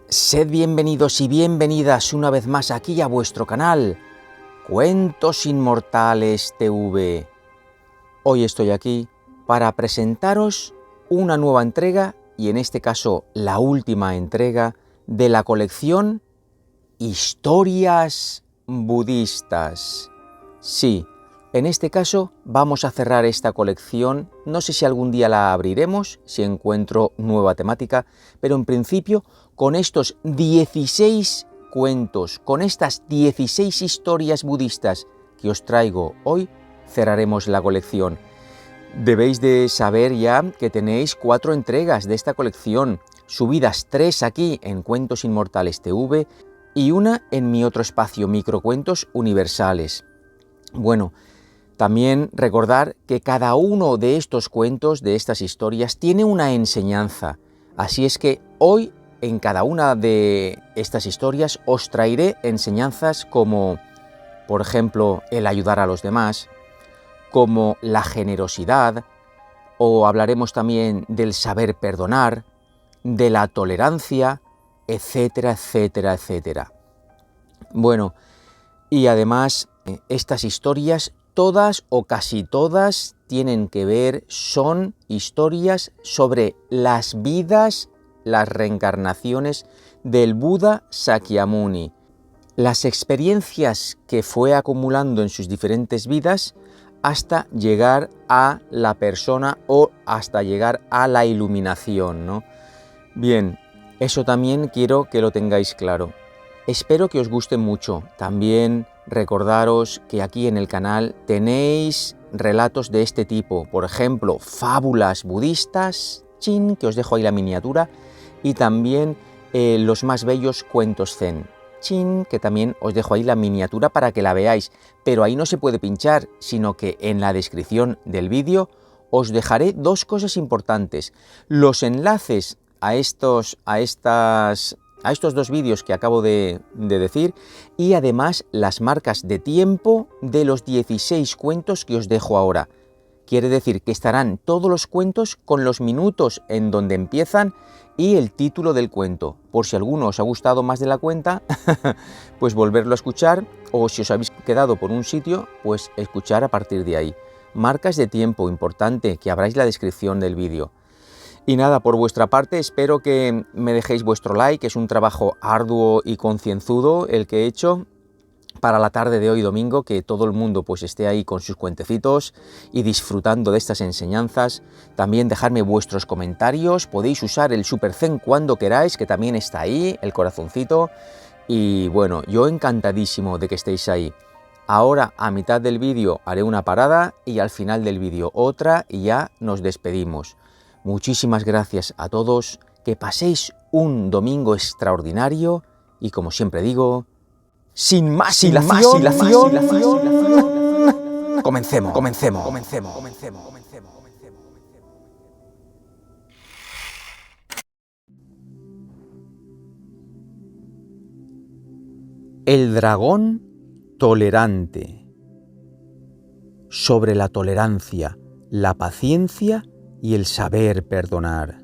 Sed bienvenidos y bienvenidas una vez más aquí a vuestro canal, Cuentos Inmortales TV. Hoy estoy aquí para presentaros una nueva entrega, y en este caso la última entrega, de la colección Historias Budistas. Sí, en este caso vamos a cerrar esta colección. No sé si algún día la abriremos, si encuentro nueva temática, pero en principio con estos 16 cuentos, con estas 16 historias budistas que os traigo hoy, cerraremos la colección. Debéis de saber ya que tenéis 4 entregas de esta colección, subidas 3 aquí en Cuentos Inmortales TV y una en mi otro espacio, Microcuentos Universales. Bueno, también recordar que cada uno de estos cuentos, de estas historias, tiene una enseñanza. Así es que hoy, en cada una de estas historias, os traeré enseñanzas como, por ejemplo, el ayudar a los demás, como la generosidad, o hablaremos también del saber perdonar, de la tolerancia, etcétera, etcétera, etcétera. Bueno, y además estas historias, todas o casi todas, tienen que ver, son historias sobre las vidas, las reencarnaciones del Buda Sakyamuni, las experiencias que fue acumulando en sus diferentes vidas hasta llegar a la persona o hasta llegar a la iluminación, ¿no? Bien, eso también quiero que lo tengáis claro. Espero que os guste mucho. También recordaros que aquí en el canal tenéis relatos de este tipo, por ejemplo, fábulas budistas, chin, que os dejo ahí la miniatura, y también los más bellos cuentos zen, chin, que también os dejo ahí la miniatura para que la veáis, pero ahí no se puede pinchar, sino que en la descripción del vídeo os dejaré dos cosas importantes: los enlaces a estos dos vídeos que acabo de decir, y además las marcas de tiempo de los 16 cuentos que os dejo ahora. Quiere decir que estarán todos los cuentos con los minutos en donde empiezan y el título del cuento, por si alguno os ha gustado más de la cuenta, pues volverlo a escuchar, o si os habéis quedado por un sitio, pues escuchar a partir de ahí. Marcas de tiempo, importante, que abráis la descripción del vídeo. Y nada, por vuestra parte, espero que me dejéis vuestro like. Es un trabajo arduo y concienzudo el que he hecho para la tarde de hoy domingo, que todo el mundo pues esté ahí con sus cuentecitos y disfrutando de estas enseñanzas. También dejadme vuestros comentarios, podéis usar el Super Zen cuando queráis, que también está ahí, el corazoncito. Y bueno, yo encantadísimo de que estéis ahí. Ahora, a mitad del vídeo haré una parada y al final del vídeo otra, y ya nos despedimos. Muchísimas gracias a todos, que paséis un domingo extraordinario y, como siempre digo, sin más dilación, comencemos. El dragón tolerante. Sobre la tolerancia, la paciencia y el saber perdonar.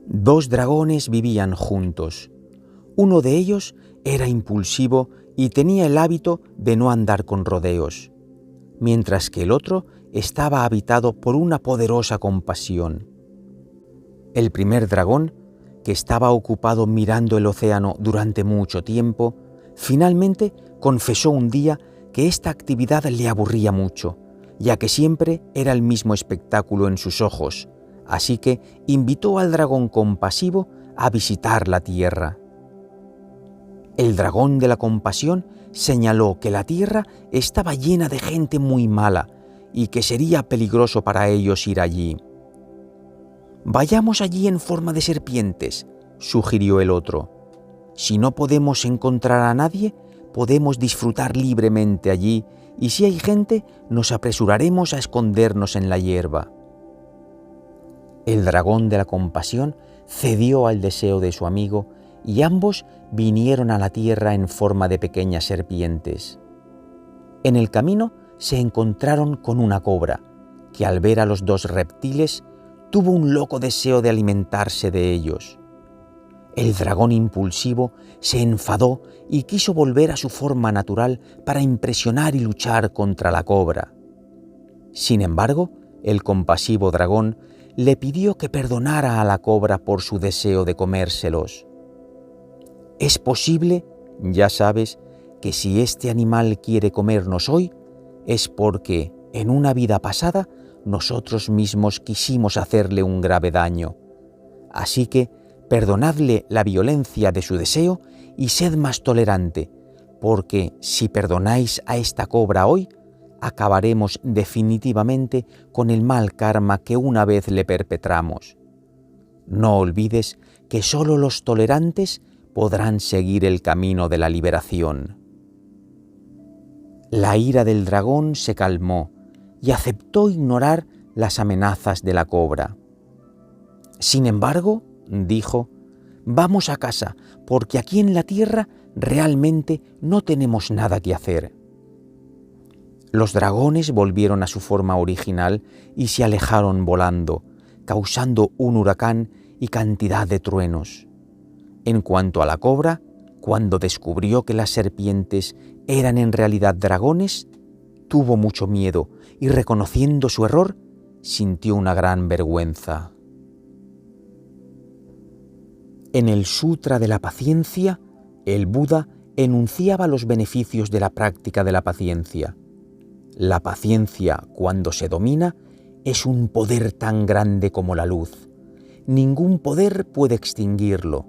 Dos dragones vivían juntos. Uno de ellos era impulsivo y tenía el hábito de no andar con rodeos, mientras que el otro estaba habitado por una poderosa compasión. El primer dragón, que estaba ocupado mirando el océano durante mucho tiempo, finalmente confesó un día que esta actividad le aburría mucho, ya que siempre era el mismo espectáculo en sus ojos, así que invitó al dragón compasivo a visitar la tierra. El dragón de la compasión señaló que la tierra estaba llena de gente muy mala y que sería peligroso para ellos ir allí. «Vayamos allí en forma de serpientes», sugirió el otro. «Si no podemos encontrar a nadie, podemos disfrutar libremente allí, y si hay gente, nos apresuraremos a escondernos en la hierba». El dragón de la compasión cedió al deseo de su amigo y ambos vinieron a la tierra en forma de pequeñas serpientes. En el camino se encontraron con una cobra, que al ver a los dos reptiles tuvo un loco deseo de alimentarse de ellos. El dragón impulsivo se enfadó y quiso volver a su forma natural para impresionar y luchar contra la cobra. Sin embargo, el compasivo dragón le pidió que perdonara a la cobra por su deseo de comérselos. Es posible, ya sabes, que si este animal quiere comernos hoy, es porque, en una vida pasada, nosotros mismos quisimos hacerle un grave daño. Así que, perdonadle la violencia de su deseo y sed más tolerante, porque si perdonáis a esta cobra hoy, acabaremos definitivamente con el mal karma que una vez le perpetramos. No olvides que solo los tolerantes podrán seguir el camino de la liberación. La ira del dragón se calmó y aceptó ignorar las amenazas de la cobra. Sin embargo, dijo, vamos a casa, porque aquí en la tierra realmente no tenemos nada que hacer. Los dragones volvieron a su forma original y se alejaron volando, causando un huracán y cantidad de truenos. En cuanto a la cobra, cuando descubrió que las serpientes eran en realidad dragones, tuvo mucho miedo y, reconociendo su error, sintió una gran vergüenza. En el Sutra de la Paciencia, el Buda enunciaba los beneficios de la práctica de la paciencia. La paciencia, cuando se domina, es un poder tan grande como la luz. Ningún poder puede extinguirlo.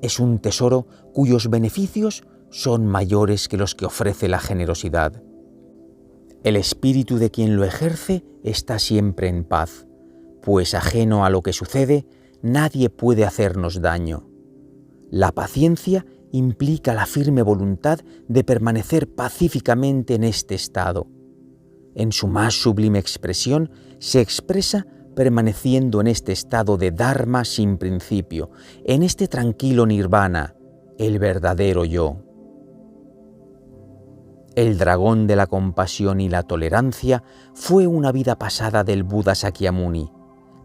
Es un tesoro cuyos beneficios son mayores que los que ofrece la generosidad. El espíritu de quien lo ejerce está siempre en paz, pues ajeno a lo que sucede, nadie puede hacernos daño. La paciencia implica la firme voluntad de permanecer pacíficamente en este estado. En su más sublime expresión se expresa permaneciendo en este estado de Dharma sin principio, en este tranquilo nirvana, el verdadero yo. El dragón de la compasión y la tolerancia fue una vida pasada del Buda Sakyamuni,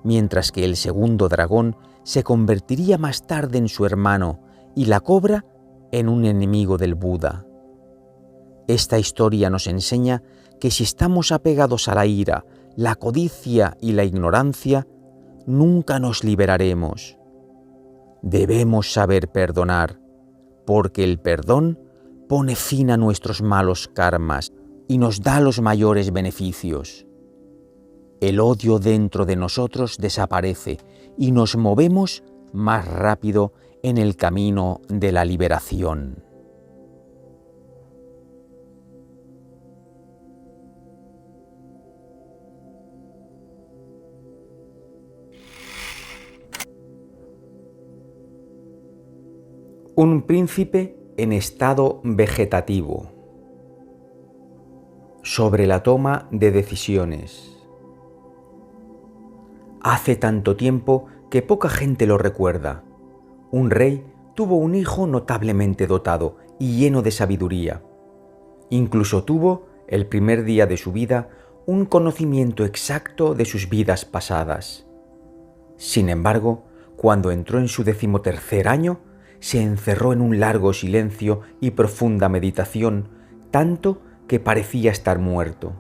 mientras que el segundo dragón se convertiría más tarde en su hermano y la cobra en un enemigo del Buda. Esta historia nos enseña que si estamos apegados a la ira, la codicia y la ignorancia, nunca nos liberaremos. Debemos saber perdonar, porque el perdón pone fin a nuestros malos karmas y nos da los mayores beneficios. El odio dentro de nosotros desaparece y nos movemos más rápido en el camino de la liberación. Un príncipe en estado vegetativo. Sobre la toma de decisiones. Hace tanto tiempo que poca gente lo recuerda. Un rey tuvo un hijo notablemente dotado y lleno de sabiduría. Incluso tuvo, el primer día de su vida, un conocimiento exacto de sus vidas pasadas. Sin embargo, cuando entró en su 13º año, se encerró en un largo silencio y profunda meditación, tanto que parecía estar muerto.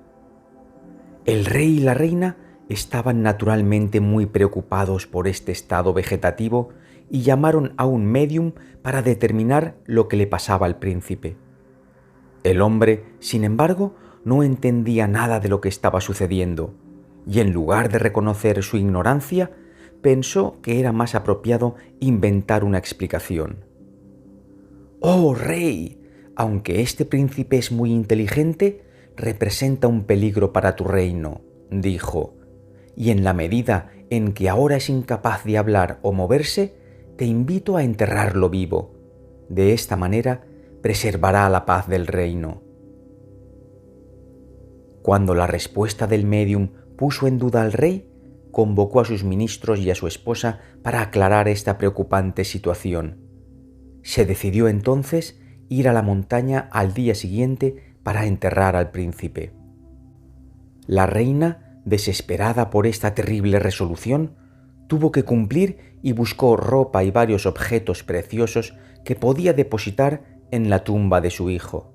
El rey y la reina estaban naturalmente muy preocupados por este estado vegetativo y llamaron a un médium para determinar lo que le pasaba al príncipe. El hombre, sin embargo, no entendía nada de lo que estaba sucediendo, y en lugar de reconocer su ignorancia, pensó que era más apropiado inventar una explicación. «Oh, rey, aunque este príncipe es muy inteligente, representa un peligro para tu reino», dijo, «y en la medida en que ahora es incapaz de hablar o moverse, te invito a enterrarlo vivo. De esta manera preservará la paz del reino». Cuando la respuesta del médium puso en duda al rey, convocó a sus ministros y a su esposa para aclarar esta preocupante situación. Se decidió entonces ir a la montaña al día siguiente para enterrar al príncipe. La reina, desesperada por esta terrible resolución, tuvo que cumplir y buscó ropa y varios objetos preciosos que podía depositar en la tumba de su hijo.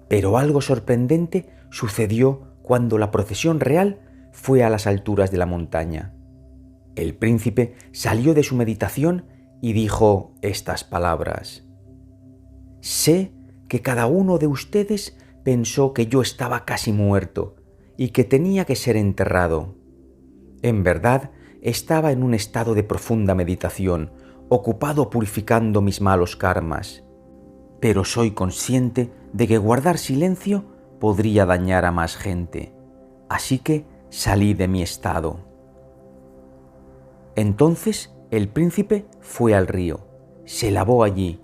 Pero algo sorprendente sucedió cuando la procesión real fue a las alturas de la montaña. El príncipe salió de su meditación y dijo estas palabras: «Sé que cada uno de ustedes pensó que yo estaba casi muerto y que tenía que ser enterrado. En verdad, estaba en un estado de profunda meditación, ocupado purificando mis malos karmas. Pero soy consciente de que guardar silencio podría dañar a más gente, así que salí de mi estado». Entonces el príncipe fue al río, se lavó allí,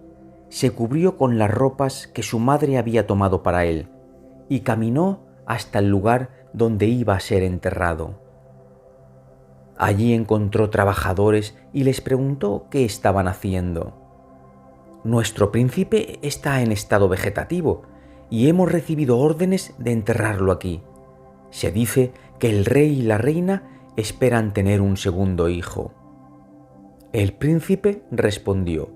se cubrió con las ropas que su madre había tomado para él y caminó hasta el lugar donde iba a ser enterrado. Allí encontró trabajadores y les preguntó qué estaban haciendo. «Nuestro príncipe está en estado vegetativo y hemos recibido órdenes de enterrarlo aquí. Se dice que el rey y la reina esperan tener un segundo hijo». El príncipe respondió: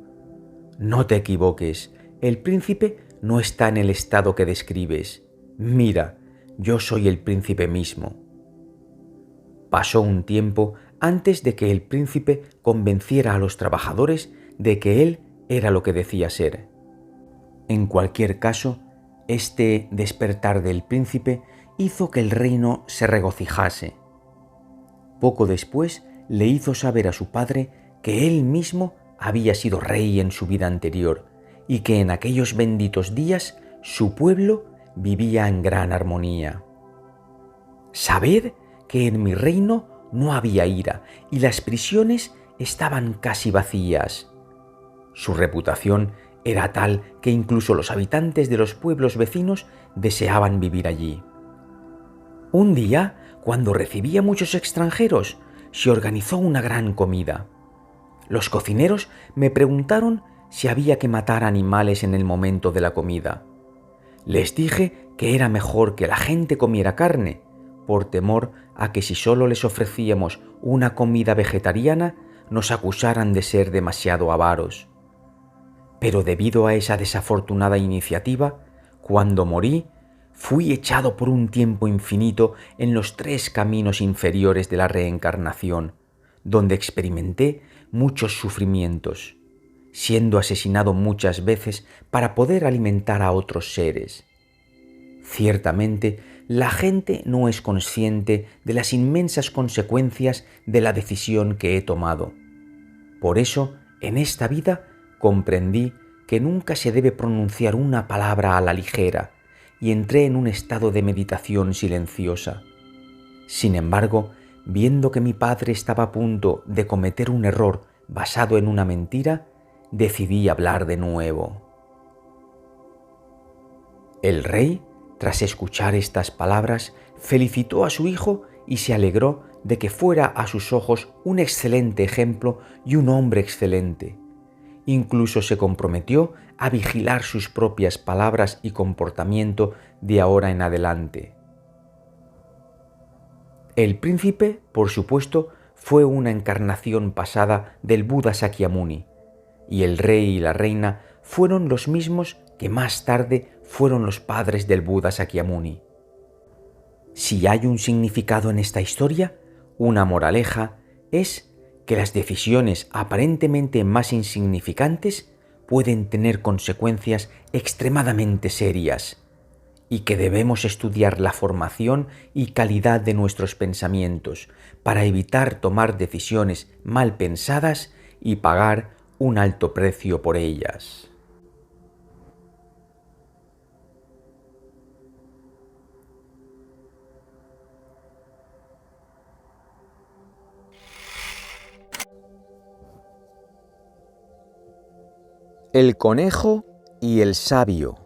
«No te equivoques, el príncipe no está en el estado que describes. Mira, yo soy el príncipe mismo». Pasó un tiempo antes de que el príncipe convenciera a los trabajadores de que él era lo que decía ser. En cualquier caso, este despertar del príncipe hizo que el reino se regocijase. Poco después le hizo saber a su padre que él mismo había sido rey en su vida anterior y que en aquellos benditos días su pueblo vivía en gran armonía. «Sabed que en mi reino no había ira y las prisiones estaban casi vacías». Su reputación era tal que incluso los habitantes de los pueblos vecinos deseaban vivir allí. Un día, cuando recibía muchos extranjeros, se organizó una gran comida. Los cocineros me preguntaron si había que matar animales en el momento de la comida. Les dije que era mejor que la gente comiera carne, por temor a que si solo les ofrecíamos una comida vegetariana, nos acusaran de ser demasiado avaros. Pero debido a esa desafortunada iniciativa, cuando morí, fui echado por un tiempo infinito en los 3 caminos inferiores de la reencarnación, donde experimenté muchos sufrimientos, siendo asesinado muchas veces para poder alimentar a otros seres. Ciertamente, la gente no es consciente de las inmensas consecuencias de la decisión que he tomado. Por eso, en esta vida, comprendí que nunca se debe pronunciar una palabra a la ligera y entré en un estado de meditación silenciosa. Sin embargo, viendo que mi padre estaba a punto de cometer un error basado en una mentira, decidí hablar de nuevo. El rey, tras escuchar estas palabras, felicitó a su hijo y se alegró de que fuera a sus ojos un excelente ejemplo y un hombre excelente. Incluso se comprometió a vigilar sus propias palabras y comportamiento de ahora en adelante. El príncipe, por supuesto, fue una encarnación pasada del Buda Sakyamuni, y el rey y la reina fueron los mismos que más tarde fueron los padres del Buda Sakyamuni. Si hay un significado en esta historia, una moraleja, es que las decisiones aparentemente más insignificantes pueden tener consecuencias extremadamente serias, y que debemos estudiar la formación y calidad de nuestros pensamientos para evitar tomar decisiones mal pensadas y pagar un alto precio por ellas. El conejo y el sabio.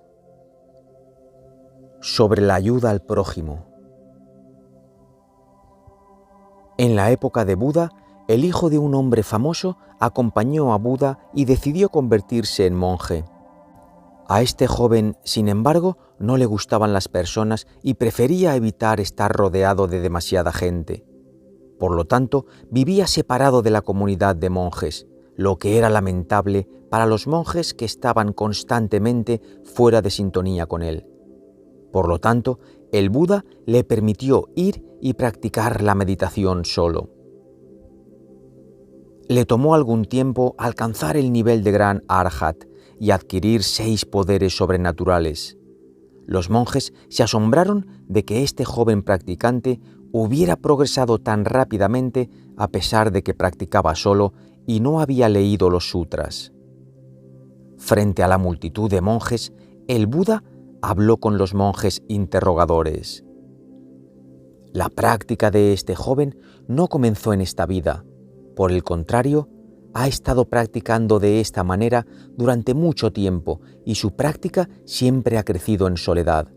Sobre la ayuda al prójimo. En la época de Buda, el hijo de un hombre famoso acompañó a Buda y decidió convertirse en monje. A este joven, sin embargo, no le gustaban las personas y prefería evitar estar rodeado de demasiada gente. Por lo tanto, vivía separado de la comunidad de monjes, lo que era lamentable para los monjes que estaban constantemente fuera de sintonía con él. Por lo tanto, el Buda le permitió ir y practicar la meditación solo. Le tomó algún tiempo alcanzar el nivel de gran Arhat y adquirir 6 poderes sobrenaturales. Los monjes se asombraron de que este joven practicante hubiera progresado tan rápidamente a pesar de que practicaba solo y no había leído los sutras. Frente a la multitud de monjes, el Buda habló con los monjes interrogadores. La práctica de este joven no comenzó en esta vida. Por el contrario, ha estado practicando de esta manera durante mucho tiempo y su práctica siempre ha crecido en soledad.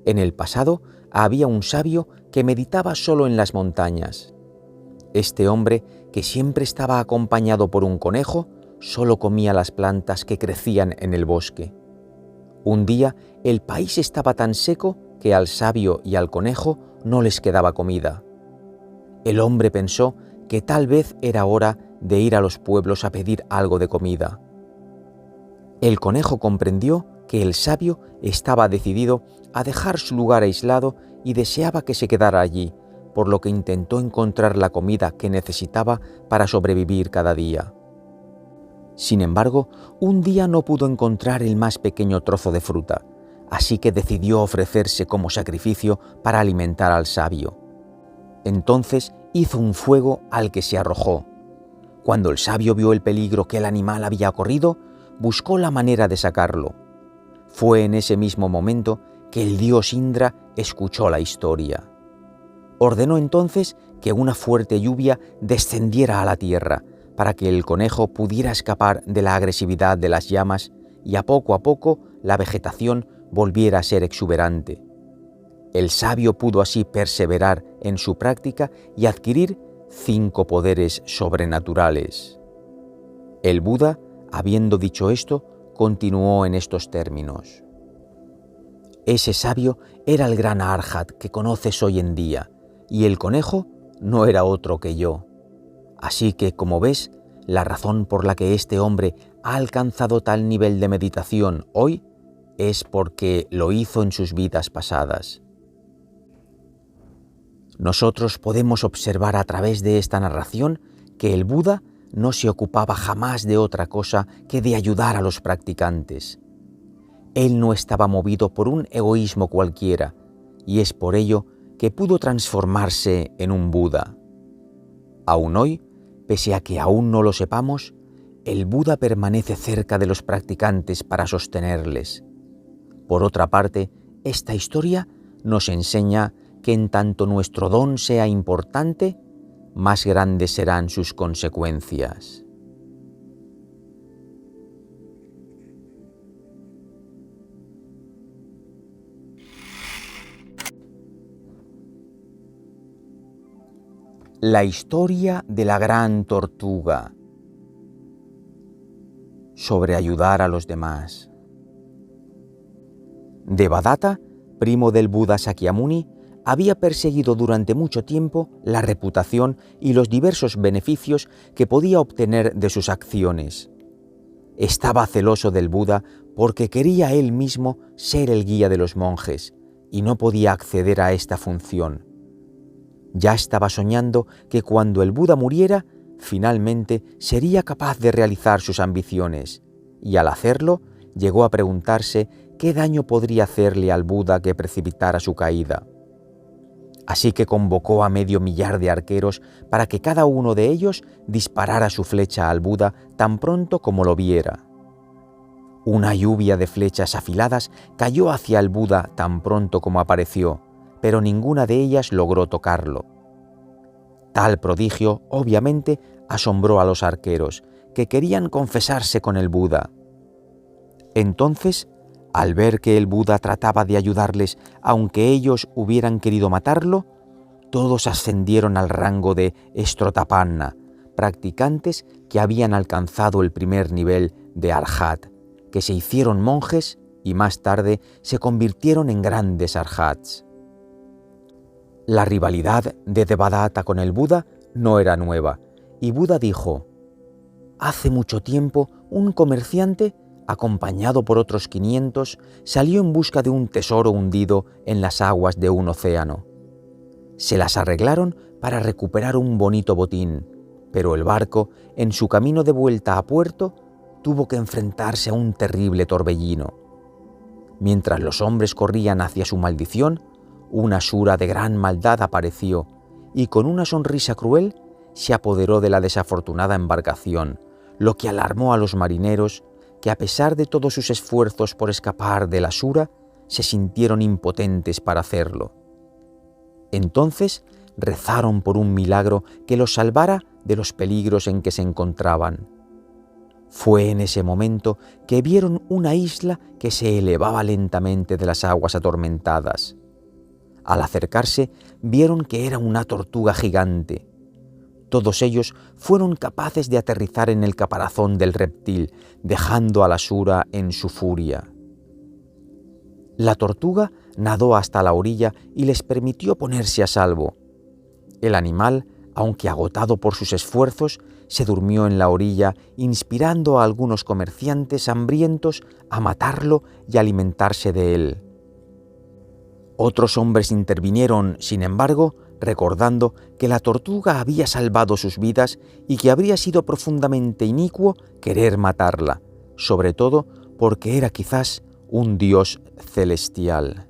En el pasado había un sabio que meditaba solo en las montañas. Este hombre, que siempre estaba acompañado por un conejo, solo comía las plantas que crecían en el bosque. Un día el país estaba tan seco que al sabio y al conejo no les quedaba comida. El hombre pensó que tal vez era hora de ir a los pueblos a pedir algo de comida. El conejo comprendió que el sabio estaba decidido a dejar su lugar aislado y deseaba que se quedara allí, por lo que intentó encontrar la comida que necesitaba para sobrevivir cada día. Sin embargo, un día no pudo encontrar el más pequeño trozo de fruta, así que decidió ofrecerse como sacrificio para alimentar al sabio. Entonces hizo un fuego al que se arrojó. Cuando el sabio vio el peligro que el animal había corrido, buscó la manera de sacarlo. Fue en ese mismo momento que el dios Indra escuchó la historia. Ordenó entonces que una fuerte lluvia descendiera a la tierra para que el conejo pudiera escapar de la agresividad de las llamas y a poco la vegetación volviera a ser exuberante. El sabio pudo así perseverar en su práctica y adquirir 5 poderes sobrenaturales. El Buda, habiendo dicho esto, continuó en estos términos. Ese sabio era el gran Arhat que conoces hoy en día, y el conejo no era otro que yo. Así que, como ves, la razón por la que este hombre ha alcanzado tal nivel de meditación hoy es porque lo hizo en sus vidas pasadas. Nosotros podemos observar a través de esta narración que el Buda no se ocupaba jamás de otra cosa que de ayudar a los practicantes. Él no estaba movido por un egoísmo cualquiera, y es por ello que pudo transformarse en un Buda. Aún hoy, pese a que aún no lo sepamos, el Buda permanece cerca de los practicantes para sostenerles. Por otra parte, esta historia nos enseña que en tanto nuestro don sea importante, más grandes serán sus consecuencias. La historia de la gran tortuga. Sobre ayudar a los demás. Devadatta, primo del Buda Sakyamuni, había perseguido durante mucho tiempo la reputación y los diversos beneficios que podía obtener de sus acciones. Estaba celoso del Buda porque quería él mismo ser el guía de los monjes y no podía acceder a esta función. Ya estaba soñando que cuando el Buda muriera, finalmente sería capaz de realizar sus ambiciones, y al hacerlo, llegó a preguntarse qué daño podría hacerle al Buda que precipitara su caída. Así que convocó a 500.000 de arqueros para que cada uno de ellos disparara su flecha al Buda tan pronto como lo viera. Una lluvia de flechas afiladas cayó hacia el Buda tan pronto como apareció, pero ninguna de ellas logró tocarlo. Tal prodigio, obviamente, asombró a los arqueros, que querían confesarse con el Buda. Entonces, al ver que el Buda trataba de ayudarles aunque ellos hubieran querido matarlo, todos ascendieron al rango de Strotapanna, practicantes que habían alcanzado el primer nivel de Arhat, que se hicieron monjes y más tarde se convirtieron en grandes Arhats. La rivalidad de Devadatta con el Buda no era nueva, y Buda dijo: hace mucho tiempo un comerciante, acompañado por otros 500, salió en busca de un tesoro hundido en las aguas de un océano. Se las arreglaron para recuperar un bonito botín, pero el barco, en su camino de vuelta a puerto, tuvo que enfrentarse a un terrible torbellino. Mientras los hombres corrían hacia su maldición, una asura de gran maldad apareció y con una sonrisa cruel se apoderó de la desafortunada embarcación, lo que alarmó a los marineros, que a pesar de todos sus esfuerzos por escapar de la asura, se sintieron impotentes para hacerlo. Entonces rezaron por un milagro que los salvara de los peligros en que se encontraban. Fue en ese momento que vieron una isla que se elevaba lentamente de las aguas atormentadas. Al acercarse, vieron que era una tortuga gigante. Todos ellos fueron capaces de aterrizar en el caparazón del reptil, dejando a la asura en su furia. La tortuga nadó hasta la orilla y les permitió ponerse a salvo. El animal, aunque agotado por sus esfuerzos, se durmió en la orilla, inspirando a algunos comerciantes hambrientos a matarlo y alimentarse de él. Otros hombres intervinieron, sin embargo, recordando que la tortuga había salvado sus vidas y que habría sido profundamente inicuo querer matarla, sobre todo porque era quizás un dios celestial.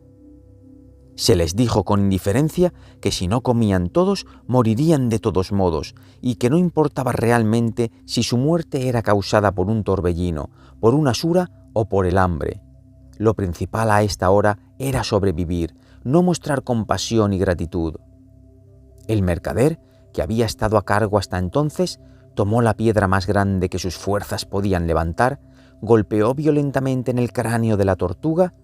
Se les dijo con indiferencia que si no comían todos, morirían de todos modos, y que no importaba realmente si su muerte era causada por un torbellino, por una asura o por el hambre. Lo principal a esta hora era sobrevivir, no mostrar compasión y gratitud. El mercader, que había estado a cargo hasta entonces, tomó la piedra más grande que sus fuerzas podían levantar, golpeó violentamente en el cráneo de la tortuga,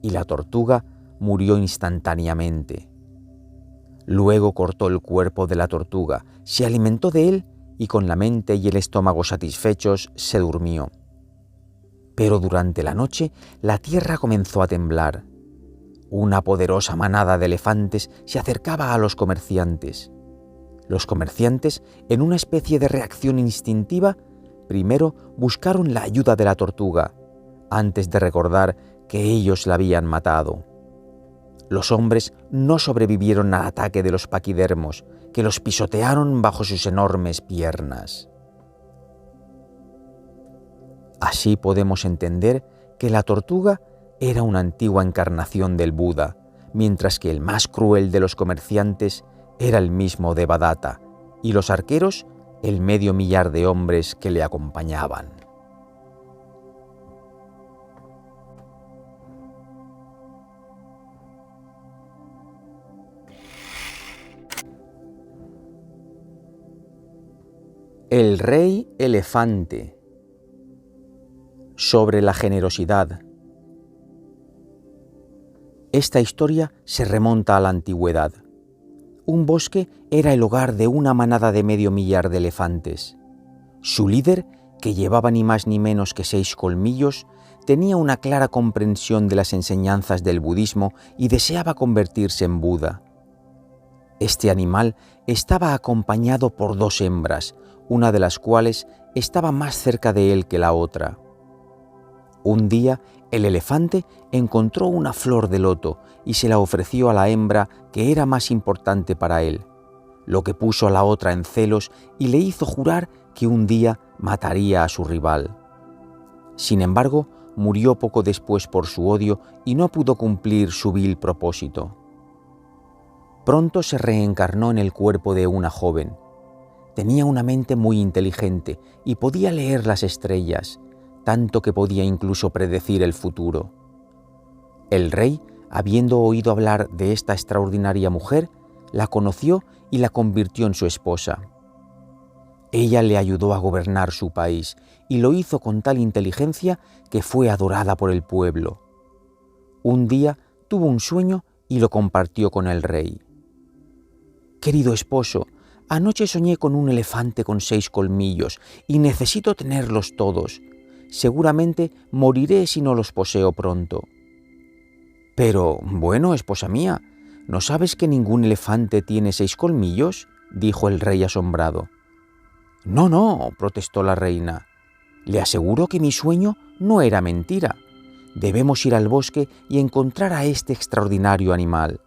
y la tortuga murió instantáneamente. Luego cortó el cuerpo de la tortuga, se alimentó de él y con la mente y el estómago satisfechos se durmió. Pero durante la noche la tierra comenzó a temblar. Una poderosa manada de elefantes se acercaba a los comerciantes. Los comerciantes, en una especie de reacción instintiva, primero buscaron la ayuda de la tortuga, antes de recordar que ellos la habían matado. Los hombres no sobrevivieron al ataque de los paquidermos, que los pisotearon bajo sus enormes piernas. Así podemos entender que la tortuga era una antigua encarnación del Buda, mientras que el más cruel de los comerciantes era el mismo Devadatta, y los arqueros el 500.000 de hombres que le acompañaban. El rey elefante. Sobre la generosidad. Esta historia se remonta a la antigüedad. Un bosque era el hogar de una manada de 500.000 de elefantes. Su líder, que llevaba ni más ni menos que 6 colmillos, tenía una clara comprensión de las enseñanzas del budismo y deseaba convertirse en Buda. Este animal estaba acompañado por 2 hembras, una de las cuales estaba más cerca de él que la otra. Un día, el elefante encontró una flor de loto y se la ofreció a la hembra que era más importante para él, lo que puso a la otra en celos y le hizo jurar que un día mataría a su rival. Sin embargo, murió poco después por su odio y no pudo cumplir su vil propósito. Pronto se reencarnó en el cuerpo de una joven. Tenía una mente muy inteligente y podía leer las estrellas, tanto que podía incluso predecir el futuro. El rey, habiendo oído hablar de esta extraordinaria mujer, la conoció y la convirtió en su esposa. Ella le ayudó a gobernar su país y lo hizo con tal inteligencia que fue adorada por el pueblo. Un día tuvo un sueño y lo compartió con el rey. «Querido esposo, anoche soñé con un elefante con 6 colmillos y necesito tenerlos todos. Seguramente moriré si no los poseo pronto». «Pero, bueno, esposa mía, ¿No sabes que ningún elefante tiene 6 colmillos?, dijo el rey asombrado. No, no, protestó la reina. Le aseguro que mi sueño no era mentira. Debemos ir al bosque y encontrar a este extraordinario animal.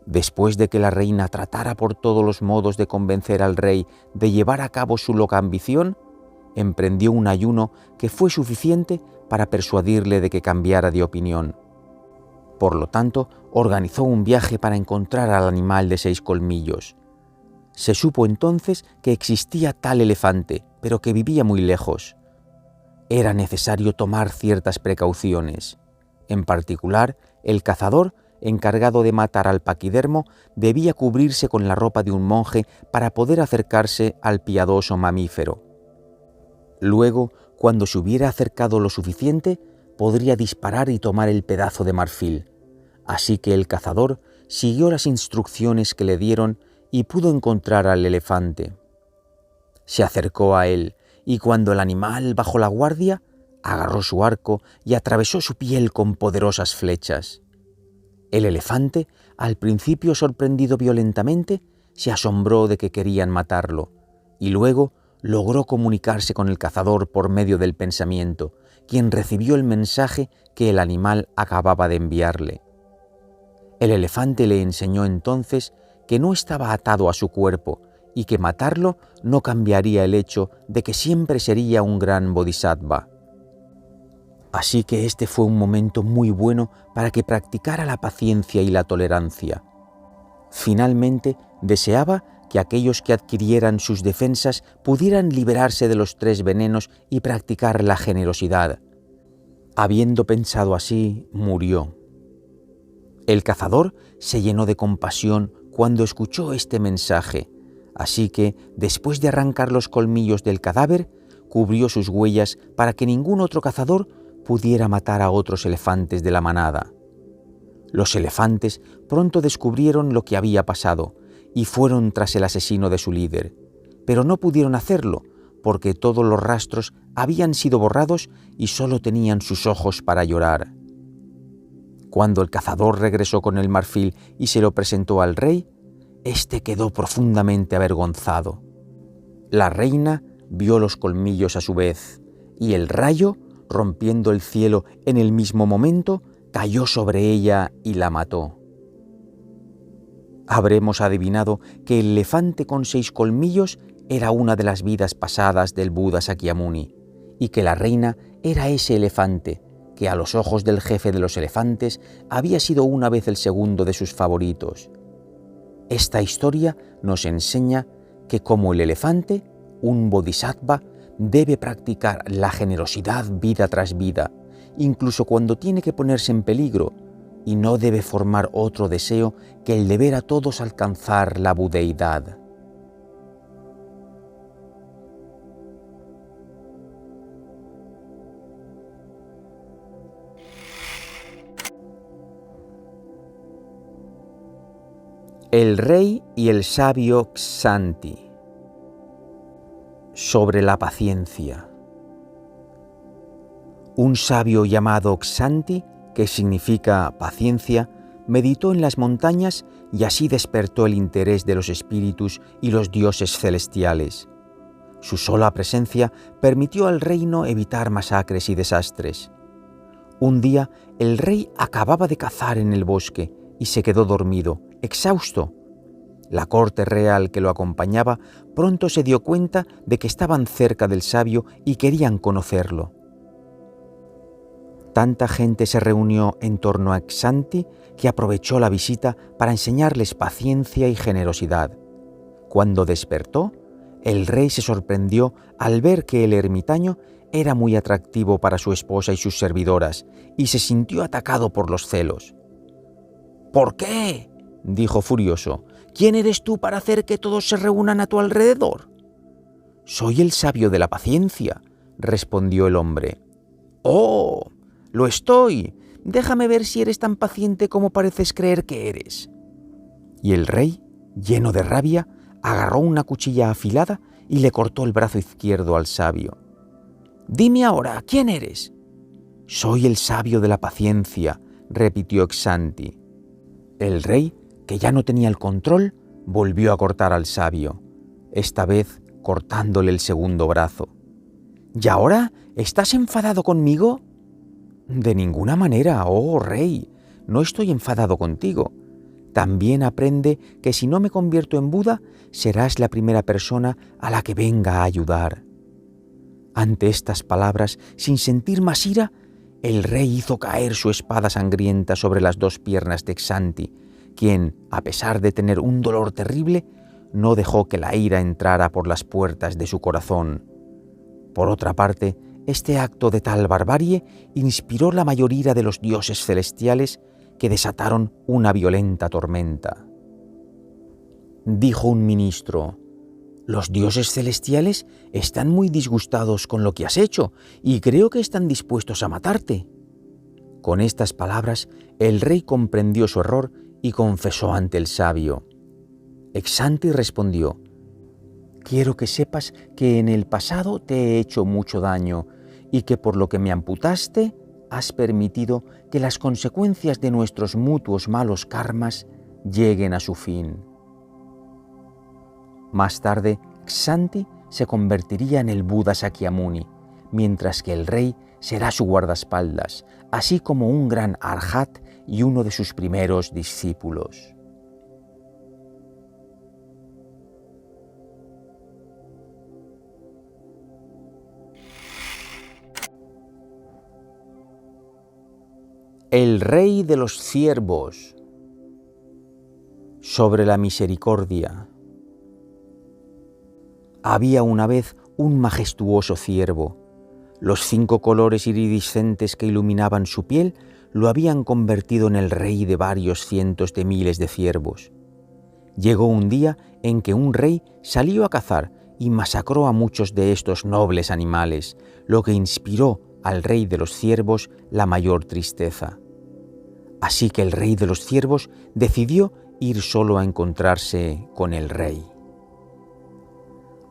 Después de que la reina tratara por todos los modos de convencer al rey de llevar a cabo su loca ambición, emprendió un ayuno que fue suficiente para persuadirle de que cambiara de opinión. Por lo tanto, organizó un viaje para encontrar al animal de 6 colmillos. Se supo entonces que existía tal elefante, pero que vivía muy lejos. Era necesario tomar ciertas precauciones. En particular, el cazador, encargado de matar al paquidermo, debía cubrirse con la ropa de un monje para poder acercarse al piadoso mamífero. Luego, cuando se hubiera acercado lo suficiente, podría disparar y tomar el pedazo de marfil. Así que el cazador siguió las instrucciones que le dieron y pudo encontrar al elefante. Se acercó a él y cuando el animal bajó la guardia, agarró su arco y atravesó su piel con poderosas flechas. El elefante, al principio sorprendido violentamente, se asombró de que querían matarlo y luego logró comunicarse con el cazador por medio del pensamiento, quien recibió el mensaje que el animal acababa de enviarle. El elefante le enseñó entonces que no estaba atado a su cuerpo y que matarlo no cambiaría el hecho de que siempre sería un gran bodhisattva. Así que este fue un momento muy bueno para que practicara la paciencia y la tolerancia. Finalmente, deseaba que aquellos que adquirieran sus defensas pudieran liberarse de los 3 venenos y practicar la generosidad. Habiendo pensado así, murió. El cazador se llenó de compasión cuando escuchó este mensaje, así que, después de arrancar los colmillos del cadáver, cubrió sus huellas para que ningún otro cazador pudiera matar a otros elefantes de la manada. Los elefantes pronto descubrieron lo que había pasado y fueron tras el asesino de su líder, pero no pudieron hacerlo porque todos los rastros habían sido borrados y solo tenían sus ojos para llorar. Cuando el cazador regresó con el marfil y se lo presentó al rey, éste quedó profundamente avergonzado. La reina vio los colmillos a su vez, y el rayo, rompiendo el cielo en el mismo momento, cayó sobre ella y la mató. Habremos adivinado que el elefante con 6 colmillos era una de las vidas pasadas del Buda Sakyamuni, y que la reina era ese elefante, que a los ojos del jefe de los elefantes había sido una vez el segundo de sus favoritos. Esta historia nos enseña que como el elefante, un bodhisattva debe practicar la generosidad vida tras vida, incluso cuando tiene que ponerse en peligro, y no debe formar otro deseo que el de ver a todos alcanzar la budeidad. El rey y el sabio Xanthi. Sobre la paciencia. Un sabio llamado Xanthi, que significa paciencia, meditó en las montañas y así despertó el interés de los espíritus y los dioses celestiales. Su sola presencia permitió al reino evitar masacres y desastres. Un día, el rey acababa de cazar en el bosque y se quedó dormido, exhausto. La corte real que lo acompañaba pronto se dio cuenta de que estaban cerca del sabio y querían conocerlo. Tanta gente se reunió en torno a Xanthi que aprovechó la visita para enseñarles paciencia y generosidad. Cuando despertó, el rey se sorprendió al ver que el ermitaño era muy atractivo para su esposa y sus servidoras y se sintió atacado por los celos. «¿Por qué?», dijo furioso. «¿Quién eres tú para hacer que todos se reúnan a tu alrededor?». «Soy el sabio de la paciencia», respondió el hombre. «¡Oh! ¡Lo estoy! Déjame ver si eres tan paciente como pareces creer que eres». Y el rey, lleno de rabia, agarró una cuchilla afilada y le cortó el brazo izquierdo al sabio. «Dime ahora, ¿quién eres?». «Soy el sabio de la paciencia», repitió Xanthi. El rey, que ya no tenía el control, volvió a cortar al sabio, esta vez cortándole el segundo brazo. ¿Y ahora estás enfadado conmigo? De ninguna manera, oh rey, no estoy enfadado contigo. También aprende que si no me convierto en Buda, serás la primera persona a la que venga a ayudar. Ante estas palabras, sin sentir más ira, el rey hizo caer su espada sangrienta sobre las dos piernas de Xanthi, quien, a pesar de tener un dolor terrible, no dejó que la ira entrara por las puertas de su corazón. Por otra parte, este acto de tal barbarie inspiró la mayor ira de los dioses celestiales, que desataron una violenta tormenta. Dijo un ministro: «Los dioses celestiales están muy disgustados con lo que has hecho y creo que están dispuestos a matarte». Con estas palabras, el rey comprendió su error y confesó ante el sabio. Xanthi respondió: «Quiero que sepas que en el pasado te he hecho mucho daño y que por lo que me amputaste, has permitido que las consecuencias de nuestros mutuos malos karmas lleguen a su fin». Más tarde, Xanthi se convertiría en el Buda Sakyamuni, mientras que el rey será su guardaespaldas, así como un gran arhat y uno de sus primeros discípulos. El rey de los ciervos. Sobre la misericordia. Había una vez un majestuoso ciervo. Los 5 colores iridiscentes que iluminaban su piel lo habían convertido en el rey de varios cientos de miles de ciervos. Llegó un día en que un rey salió a cazar y masacró a muchos de estos nobles animales, lo que inspiró al rey de los ciervos la mayor tristeza. Así que el rey de los ciervos decidió ir solo a encontrarse con el rey.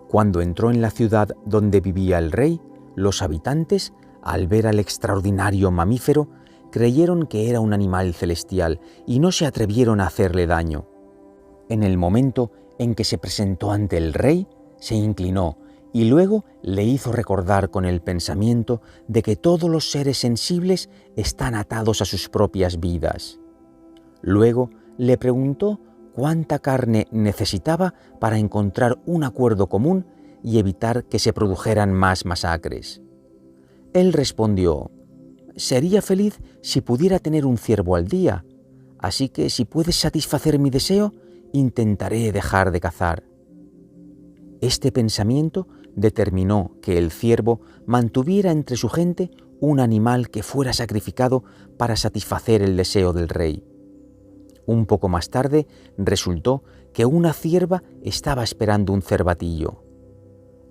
Cuando entró en la ciudad donde vivía el rey, los habitantes, al ver al extraordinario mamífero, creyeron que era un animal celestial y no se atrevieron a hacerle daño. En el momento en que se presentó ante el rey, se inclinó y luego le hizo recordar con el pensamiento de que todos los seres sensibles están atados a sus propias vidas. Luego le preguntó cuánta carne necesitaba para encontrar un acuerdo común y evitar que se produjeran más masacres. Él respondió: «Sería feliz si pudiera tener un ciervo al día, así que si puedes satisfacer mi deseo, intentaré dejar de cazar». Este pensamiento determinó que el ciervo mantuviera entre su gente un animal que fuera sacrificado para satisfacer el deseo del rey. Un poco más tarde resultó que una cierva estaba esperando un cervatillo.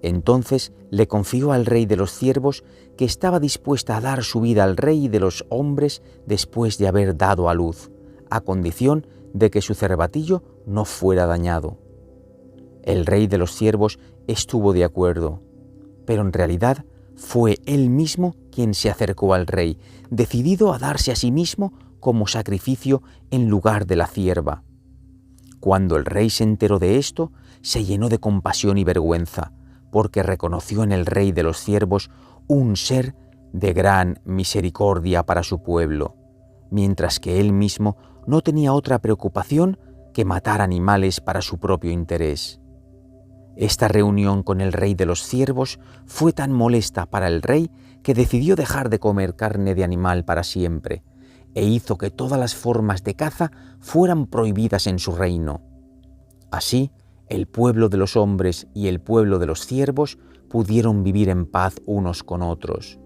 Entonces le confió al rey de los ciervos que estaba dispuesta a dar su vida al rey de los hombres después de haber dado a luz, a condición de que su cervatillo no fuera dañado. El rey de los ciervos estuvo de acuerdo, pero en realidad fue él mismo quien se acercó al rey, decidido a darse a sí mismo como sacrificio en lugar de la cierva. Cuando el rey se enteró de esto, se llenó de compasión y vergüenza, porque reconoció en el rey de los ciervos un ser de gran misericordia para su pueblo, mientras que él mismo no tenía otra preocupación que matar animales para su propio interés. Esta reunión con el rey de los ciervos fue tan molesta para el rey que decidió dejar de comer carne de animal para siempre, e hizo que todas las formas de caza fueran prohibidas en su reino. Así, el pueblo de los hombres y el pueblo de los ciervos pudieron vivir en paz unos con otros.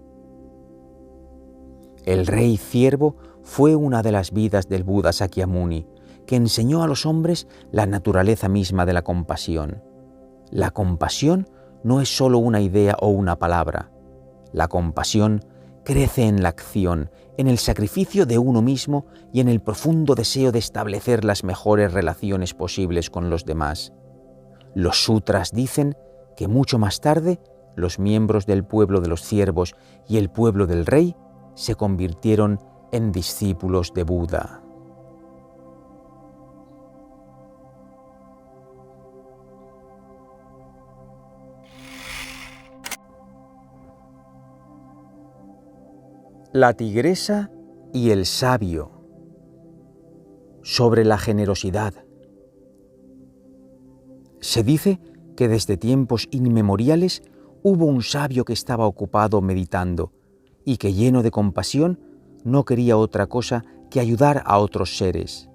El rey ciervo fue una de las vidas del Buda Sakyamuni, que enseñó a los hombres la naturaleza misma de la compasión. La compasión no es solo una idea o una palabra. La compasión crece en la acción, en el sacrificio de uno mismo y en el profundo deseo de establecer las mejores relaciones posibles con los demás. Los sutras dicen que mucho más tarde, los miembros del pueblo de los ciervos y el pueblo del rey se convirtieron en discípulos de Buda. La tigresa y el sabio. Sobre la generosidad. Se dice que desde tiempos inmemoriales hubo un sabio que estaba ocupado meditando y que, lleno de compasión, no quería otra cosa que ayudar a otros seres.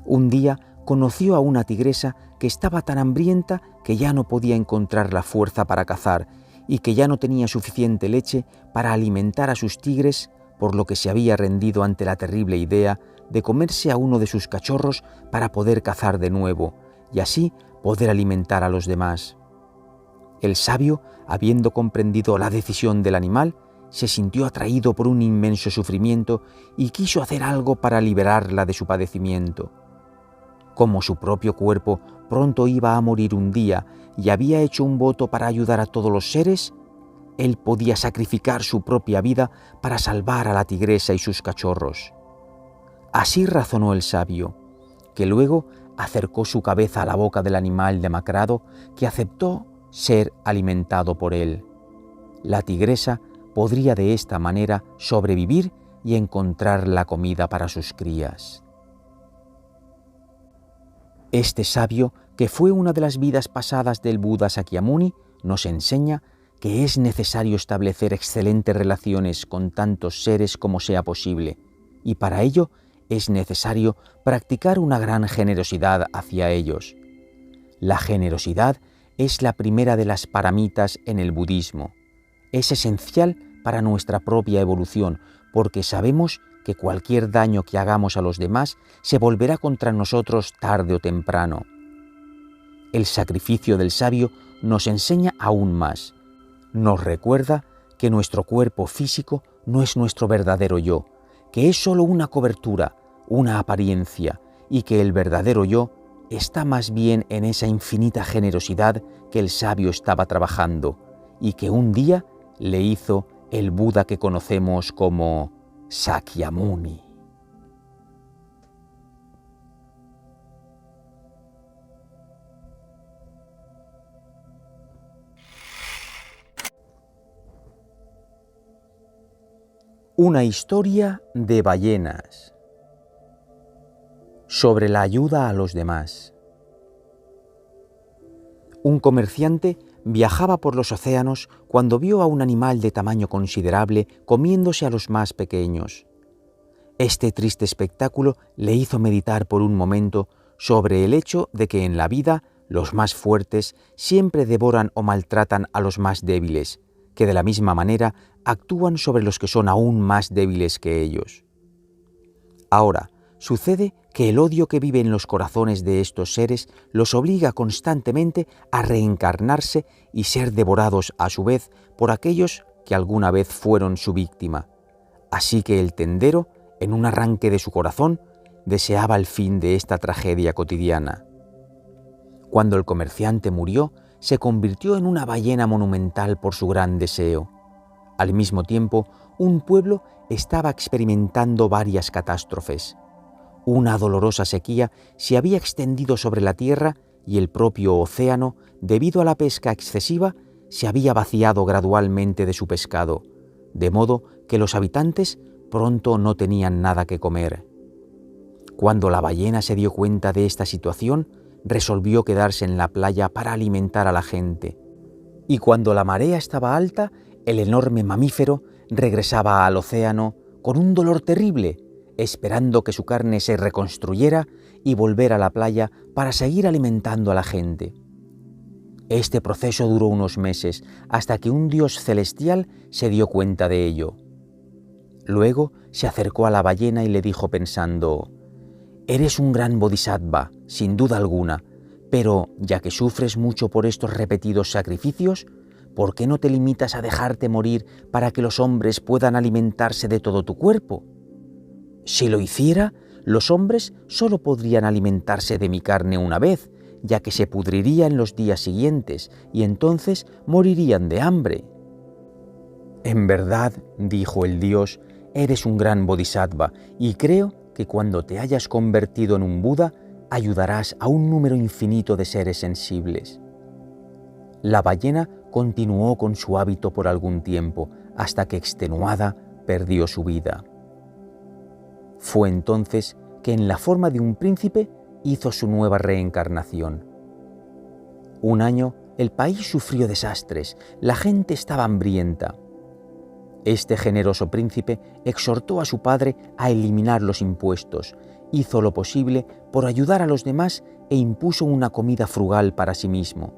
Un día conoció a una tigresa que estaba tan hambrienta que ya no podía encontrar la fuerza para cazar y que ya no tenía suficiente leche para alimentar a sus tigres, por lo que se había rendido ante la terrible idea de comerse a uno de sus cachorros para poder cazar de nuevo y así poder alimentar a los demás. El sabio, habiendo comprendido la decisión del animal, se sintió atraído por un inmenso sufrimiento y quiso hacer algo para liberarla de su padecimiento. Como su propio cuerpo pronto iba a morir un día y había hecho un voto para ayudar a todos los seres, él podía sacrificar su propia vida para salvar a la tigresa y sus cachorros. Así razonó el sabio, que luego acercó su cabeza a la boca del animal demacrado que aceptó ser alimentado por él. La tigresa podría de esta manera sobrevivir y encontrar la comida para sus crías. Este sabio, que fue una de las vidas pasadas del Buda Sakyamuni, nos enseña que es necesario establecer excelentes relaciones con tantos seres como sea posible, y para ello es necesario practicar una gran generosidad hacia ellos. La generosidad es la primera de las paramitas en el budismo. Es esencial para nuestra propia evolución, porque sabemos que cualquier daño que hagamos a los demás se volverá contra nosotros tarde o temprano. El sacrificio del sabio nos enseña aún más. Nos recuerda que nuestro cuerpo físico no es nuestro verdadero yo, que es solo una cobertura, una apariencia, y que el verdadero yo está más bien en esa infinita generosidad que el sabio estaba trabajando y que un día le hizo el Buda que conocemos como Sakyamuni. Una historia de ballenas. Sobre la ayuda a los demás. Un comerciante viajaba por los océanos cuando vio a un animal de tamaño considerable comiéndose a los más pequeños. Este triste espectáculo le hizo meditar por un momento sobre el hecho de que en la vida los más fuertes siempre devoran o maltratan a los más débiles, que de la misma manera actúan sobre los que son aún más débiles que ellos. Ahora, sucede que el odio que vive en los corazones de estos seres los obliga constantemente a reencarnarse y ser devorados a su vez por aquellos que alguna vez fueron su víctima. Así que el tendero, en un arranque de su corazón, deseaba el fin de esta tragedia cotidiana. Cuando el comerciante murió, se convirtió en una ballena monumental por su gran deseo. Al mismo tiempo, un pueblo estaba experimentando varias catástrofes. Una dolorosa sequía se había extendido sobre la tierra y el propio océano, debido a la pesca excesiva, se había vaciado gradualmente de su pescado, de modo que los habitantes pronto no tenían nada que comer. Cuando la ballena se dio cuenta de esta situación, resolvió quedarse en la playa para alimentar a la gente. Y cuando la marea estaba alta, el enorme mamífero regresaba al océano con un dolor terrible, esperando que su carne se reconstruyera y volver a la playa para seguir alimentando a la gente. Este proceso duró unos meses, hasta que un dios celestial se dio cuenta de ello. Luego se acercó a la ballena y le dijo pensando: «Eres un gran bodhisattva, sin duda alguna, pero ya que sufres mucho por estos repetidos sacrificios, ¿por qué no te limitas a dejarte morir para que los hombres puedan alimentarse de todo tu cuerpo? Si lo hiciera, los hombres solo podrían alimentarse de mi carne una vez, ya que se pudriría en los días siguientes y entonces morirían de hambre». «En verdad», dijo el dios, «eres un gran bodhisattva y creo que cuando te hayas convertido en un Buda, ayudarás a un número infinito de seres sensibles». La ballena continuó con su hábito por algún tiempo, hasta que extenuada perdió su vida. Fue entonces que en la forma de un príncipe hizo su nueva reencarnación. Un año el país sufrió desastres, la gente estaba hambrienta. Este generoso príncipe exhortó a su padre a eliminar los impuestos, hizo lo posible por ayudar a los demás e impuso una comida frugal para sí mismo.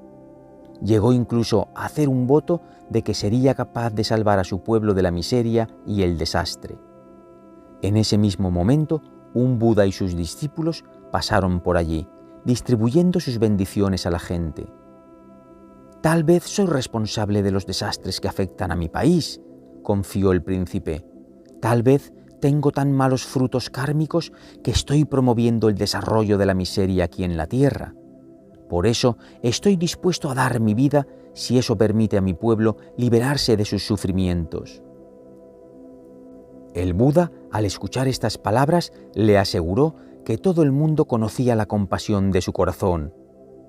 Llegó incluso a hacer un voto de que sería capaz de salvar a su pueblo de la miseria y el desastre. En ese mismo momento, un Buda y sus discípulos pasaron por allí, distribuyendo sus bendiciones a la gente. «Tal vez soy responsable de los desastres que afectan a mi país», confió el príncipe. «Tal vez tengo tan malos frutos kármicos que estoy promoviendo el desarrollo de la miseria aquí en la tierra. Por eso estoy dispuesto a dar mi vida si eso permite a mi pueblo liberarse de sus sufrimientos». El Buda, al escuchar estas palabras, le aseguró que todo el mundo conocía la compasión de su corazón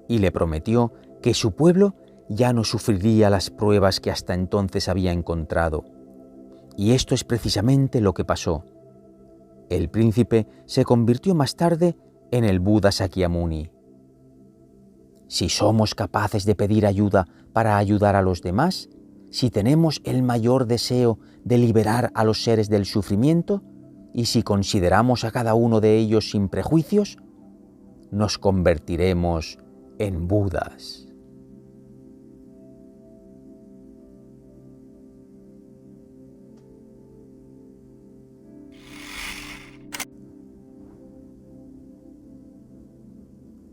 y le prometió que su pueblo ya no sufriría las pruebas que hasta entonces había encontrado. Y esto es precisamente lo que pasó. El príncipe se convirtió más tarde en el Buda Sakyamuni. Si somos capaces de pedir ayuda para ayudar a los demás, si tenemos el mayor deseo de liberar a los seres del sufrimiento y si consideramos a cada uno de ellos sin prejuicios, nos convertiremos en Budas.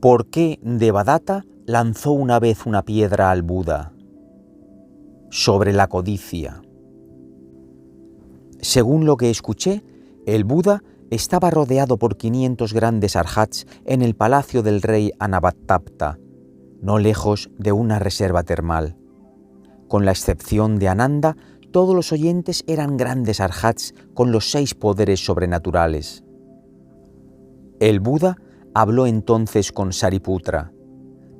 ¿Por qué Devadatta lanzó una vez una piedra al Buda? Sobre la codicia. Según lo que escuché, el Buda estaba rodeado por 500 grandes arhats en el palacio del rey Anavatapta, no lejos de una reserva termal. Con la excepción de Ananda, todos los oyentes eran grandes arhats con los 6 poderes sobrenaturales. El Buda habló entonces con Sariputra.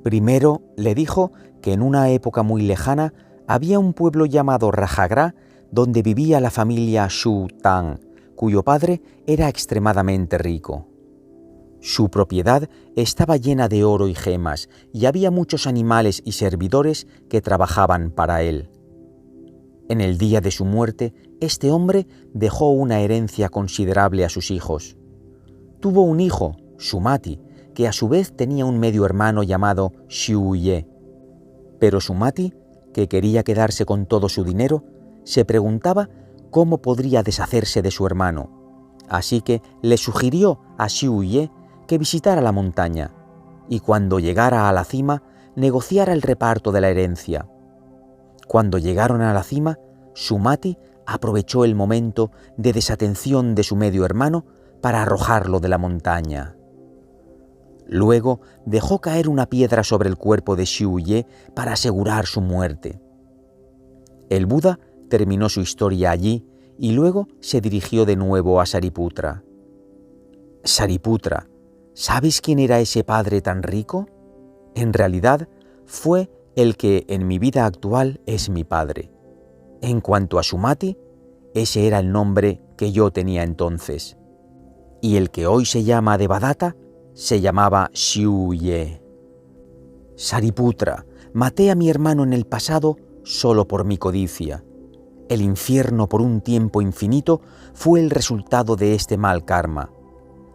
Primero le dijo que en una época muy lejana había un pueblo llamado Rajagrha donde vivía la familia Shu Tang, cuyo padre era extremadamente rico. Su propiedad estaba llena de oro y gemas y había muchos animales y servidores que trabajaban para él. En el día de su muerte, este hombre dejó una herencia considerable a sus hijos. Tuvo un hijo, Sumati, que a su vez tenía un medio hermano llamado Xiuye. Pero Sumati, que quería quedarse con todo su dinero, se preguntaba cómo podría deshacerse de su hermano. Así que le sugirió a Xiuye que visitara la montaña y cuando llegara a la cima negociara el reparto de la herencia. Cuando llegaron a la cima, Sumati aprovechó el momento de desatención de su medio hermano para arrojarlo de la montaña. Luego dejó caer una piedra sobre el cuerpo de Xiuye para asegurar su muerte. El Buda terminó su historia allí y luego se dirigió de nuevo a Sariputra. «Sariputra, ¿sabes quién era ese padre tan rico? En realidad fue el que en mi vida actual es mi padre. En cuanto a Sumati, ese era el nombre que yo tenía entonces. Y el que hoy se llama Devadatta se llamaba Xiuye. Sariputra, maté a mi hermano en el pasado solo por mi codicia. El infierno por un tiempo infinito fue el resultado de este mal karma.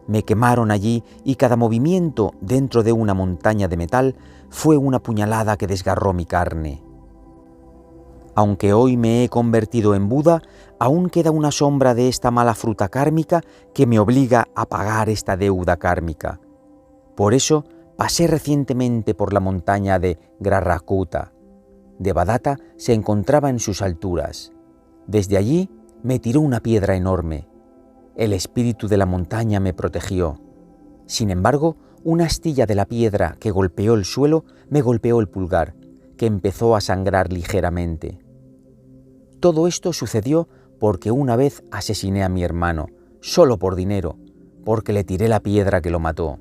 Me quemaron allí y cada movimiento dentro de una montaña de metal fue una puñalada que desgarró mi carne. Aunque hoy me he convertido en Buda, aún queda una sombra de esta mala fruta kármica que me obliga a pagar esta deuda kármica. Por eso pasé recientemente por la montaña de Grarrakuta. Devadatta se encontraba en sus alturas. Desde allí me tiró una piedra enorme. El espíritu de la montaña me protegió. Sin embargo, una astilla de la piedra que golpeó el suelo me golpeó el pulgar, que empezó a sangrar ligeramente. Todo esto sucedió porque una vez asesiné a mi hermano, solo por dinero, porque le tiré la piedra que lo mató.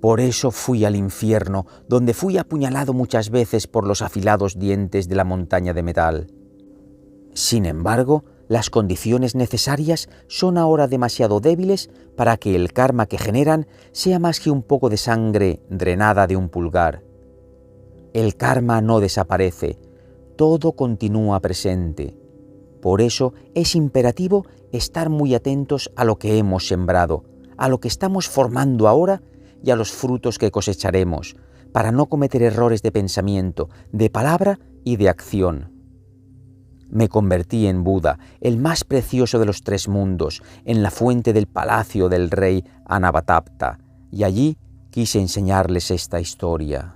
Por eso fui al infierno, donde fui apuñalado muchas veces por los afilados dientes de la montaña de metal. Sin embargo, las condiciones necesarias son ahora demasiado débiles para que el karma que generan sea más que un poco de sangre drenada de un pulgar. El karma no desaparece, todo continúa presente. Por eso es imperativo estar muy atentos a lo que hemos sembrado, a lo que estamos formando ahora y a los frutos que cosecharemos, para no cometer errores de pensamiento, de palabra y de acción. Me convertí en Buda, el más precioso de los tres mundos, en la fuente del palacio del rey Anavatapta, y allí quise enseñarles esta historia.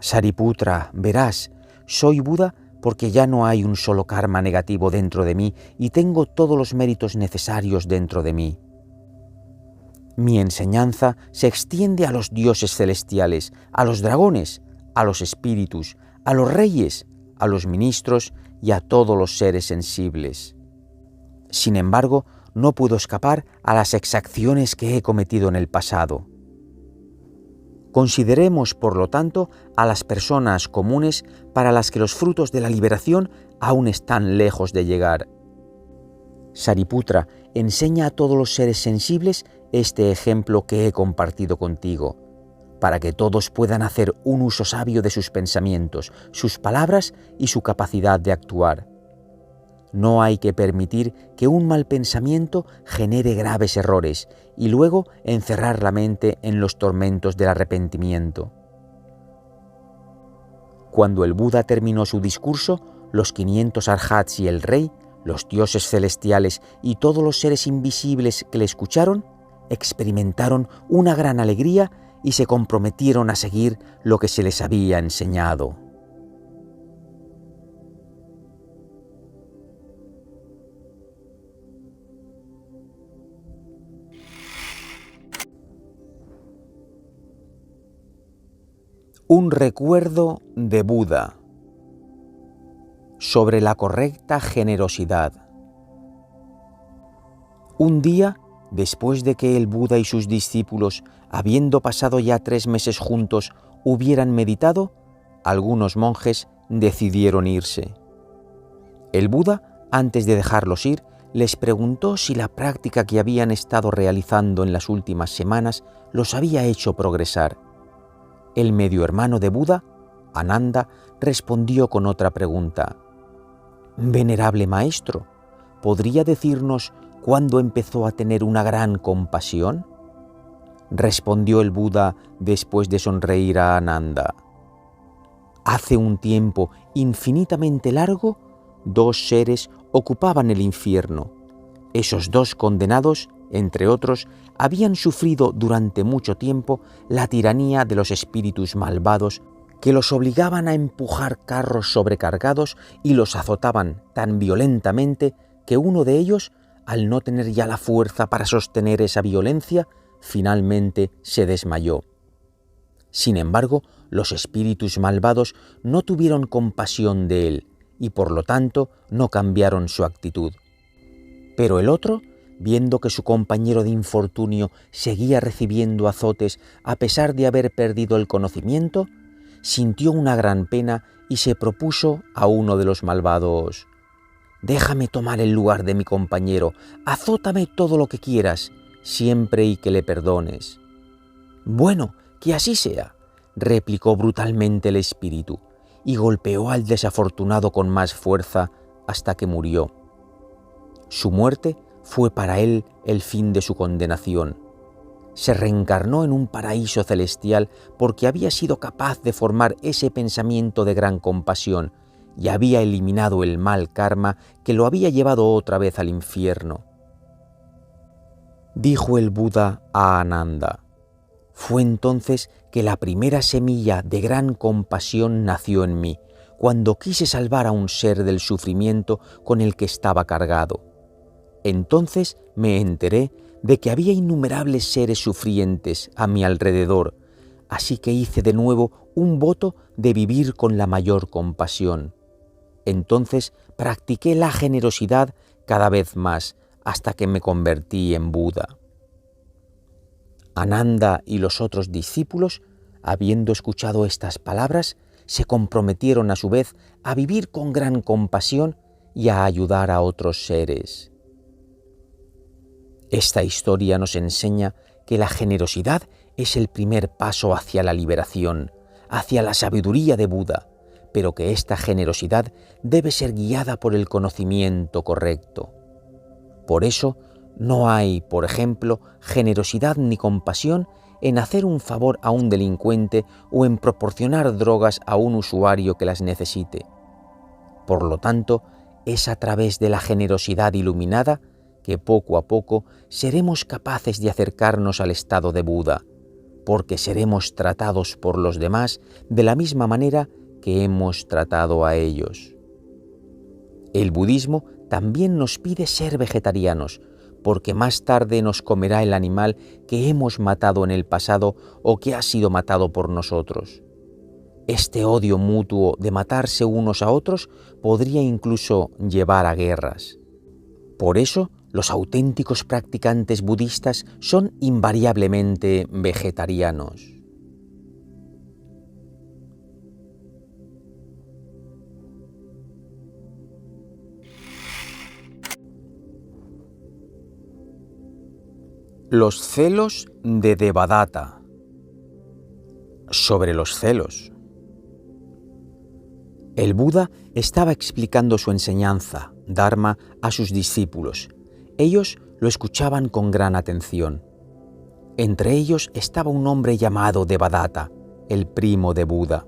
Sariputra, verás, soy Buda porque ya no hay un solo karma negativo dentro de mí y tengo todos los méritos necesarios dentro de mí. Mi enseñanza se extiende a los dioses celestiales, a los dragones, a los espíritus, a los reyes, a los ministros y a todos los seres sensibles. Sin embargo, no puedo escapar a las exacciones que he cometido en el pasado. Consideremos, por lo tanto, a las personas comunes para las que los frutos de la liberación aún están lejos de llegar. Sariputra, enseña a todos los seres sensibles este ejemplo que he compartido contigo, para que todos puedan hacer un uso sabio de sus pensamientos, sus palabras y su capacidad de actuar. No hay que permitir que un mal pensamiento genere graves errores y luego encerrar la mente en los tormentos del arrepentimiento. Cuando el Buda terminó su discurso, los 500 arhats y el rey, los dioses celestiales y todos los seres invisibles que le escucharon, experimentaron una gran alegría y se comprometieron a seguir lo que se les había enseñado. Un recuerdo de Buda sobre la correcta generosidad. Un día, después de que el Buda y sus discípulos, habiendo pasado ya 3 meses juntos, hubieran meditado, algunos monjes decidieron irse. El Buda, antes de dejarlos ir, les preguntó si la práctica que habían estado realizando en las últimas semanas los había hecho progresar. El medio hermano de Buda, Ananda, respondió con otra pregunta. «Venerable maestro, ¿podría decirnos cuándo empezó a tener una gran compasión?» Respondió el Buda después de sonreír a Ananda. «Hace un tiempo infinitamente largo, 2 seres ocupaban el infierno. Esos 2 condenados, entre otros, habían sufrido durante mucho tiempo la tiranía de los espíritus malvados que los obligaban a empujar carros sobrecargados y los azotaban tan violentamente que uno de ellos, al no tener ya la fuerza para sostener esa violencia, finalmente se desmayó. Sin embargo, los espíritus malvados no tuvieron compasión de él y por lo tanto no cambiaron su actitud. Pero el otro, viendo que su compañero de infortunio seguía recibiendo azotes a pesar de haber perdido el conocimiento, sintió una gran pena y se propuso a uno de los malvados: «Déjame tomar el lugar de mi compañero, azótame todo lo que quieras, siempre y que le perdones». «Bueno, que así sea», replicó brutalmente el espíritu, y golpeó al desafortunado con más fuerza hasta que murió. Su muerte fue para él el fin de su condenación. Se reencarnó en un paraíso celestial porque había sido capaz de formar ese pensamiento de gran compasión y había eliminado el mal karma que lo había llevado otra vez al infierno. Dijo el Buda a Ananda: «Fue entonces que la primera semilla de gran compasión nació en mí, cuando quise salvar a un ser del sufrimiento con el que estaba cargado. Entonces me enteré de que había innumerables seres sufrientes a mi alrededor, así que hice de nuevo un voto de vivir con la mayor compasión. Entonces practiqué la generosidad cada vez más hasta que me convertí en Buda». Ananda y los otros discípulos, habiendo escuchado estas palabras, se comprometieron a su vez a vivir con gran compasión y a ayudar a otros seres. Esta historia nos enseña que la generosidad es el primer paso hacia la liberación, hacia la sabiduría de Buda, pero que esta generosidad debe ser guiada por el conocimiento correcto. Por eso, no hay, por ejemplo, generosidad ni compasión en hacer un favor a un delincuente o en proporcionar drogas a un usuario que las necesite. Por lo tanto, es a través de la generosidad iluminada que poco a poco seremos capaces de acercarnos al estado de Buda, porque seremos tratados por los demás de la misma manera que hemos tratado a ellos. El budismo también nos pide ser vegetarianos, porque más tarde nos comerá el animal que hemos matado en el pasado o que ha sido matado por nosotros. Este odio mutuo de matarse unos a otros podría incluso llevar a guerras. Por eso, los auténticos practicantes budistas son invariablemente vegetarianos. Los celos de Devadatta. Sobre los celos. El Buda estaba explicando su enseñanza, Dharma, a sus discípulos. Ellos lo escuchaban con gran atención. Entre ellos estaba un hombre llamado Devadatta, el primo de Buda.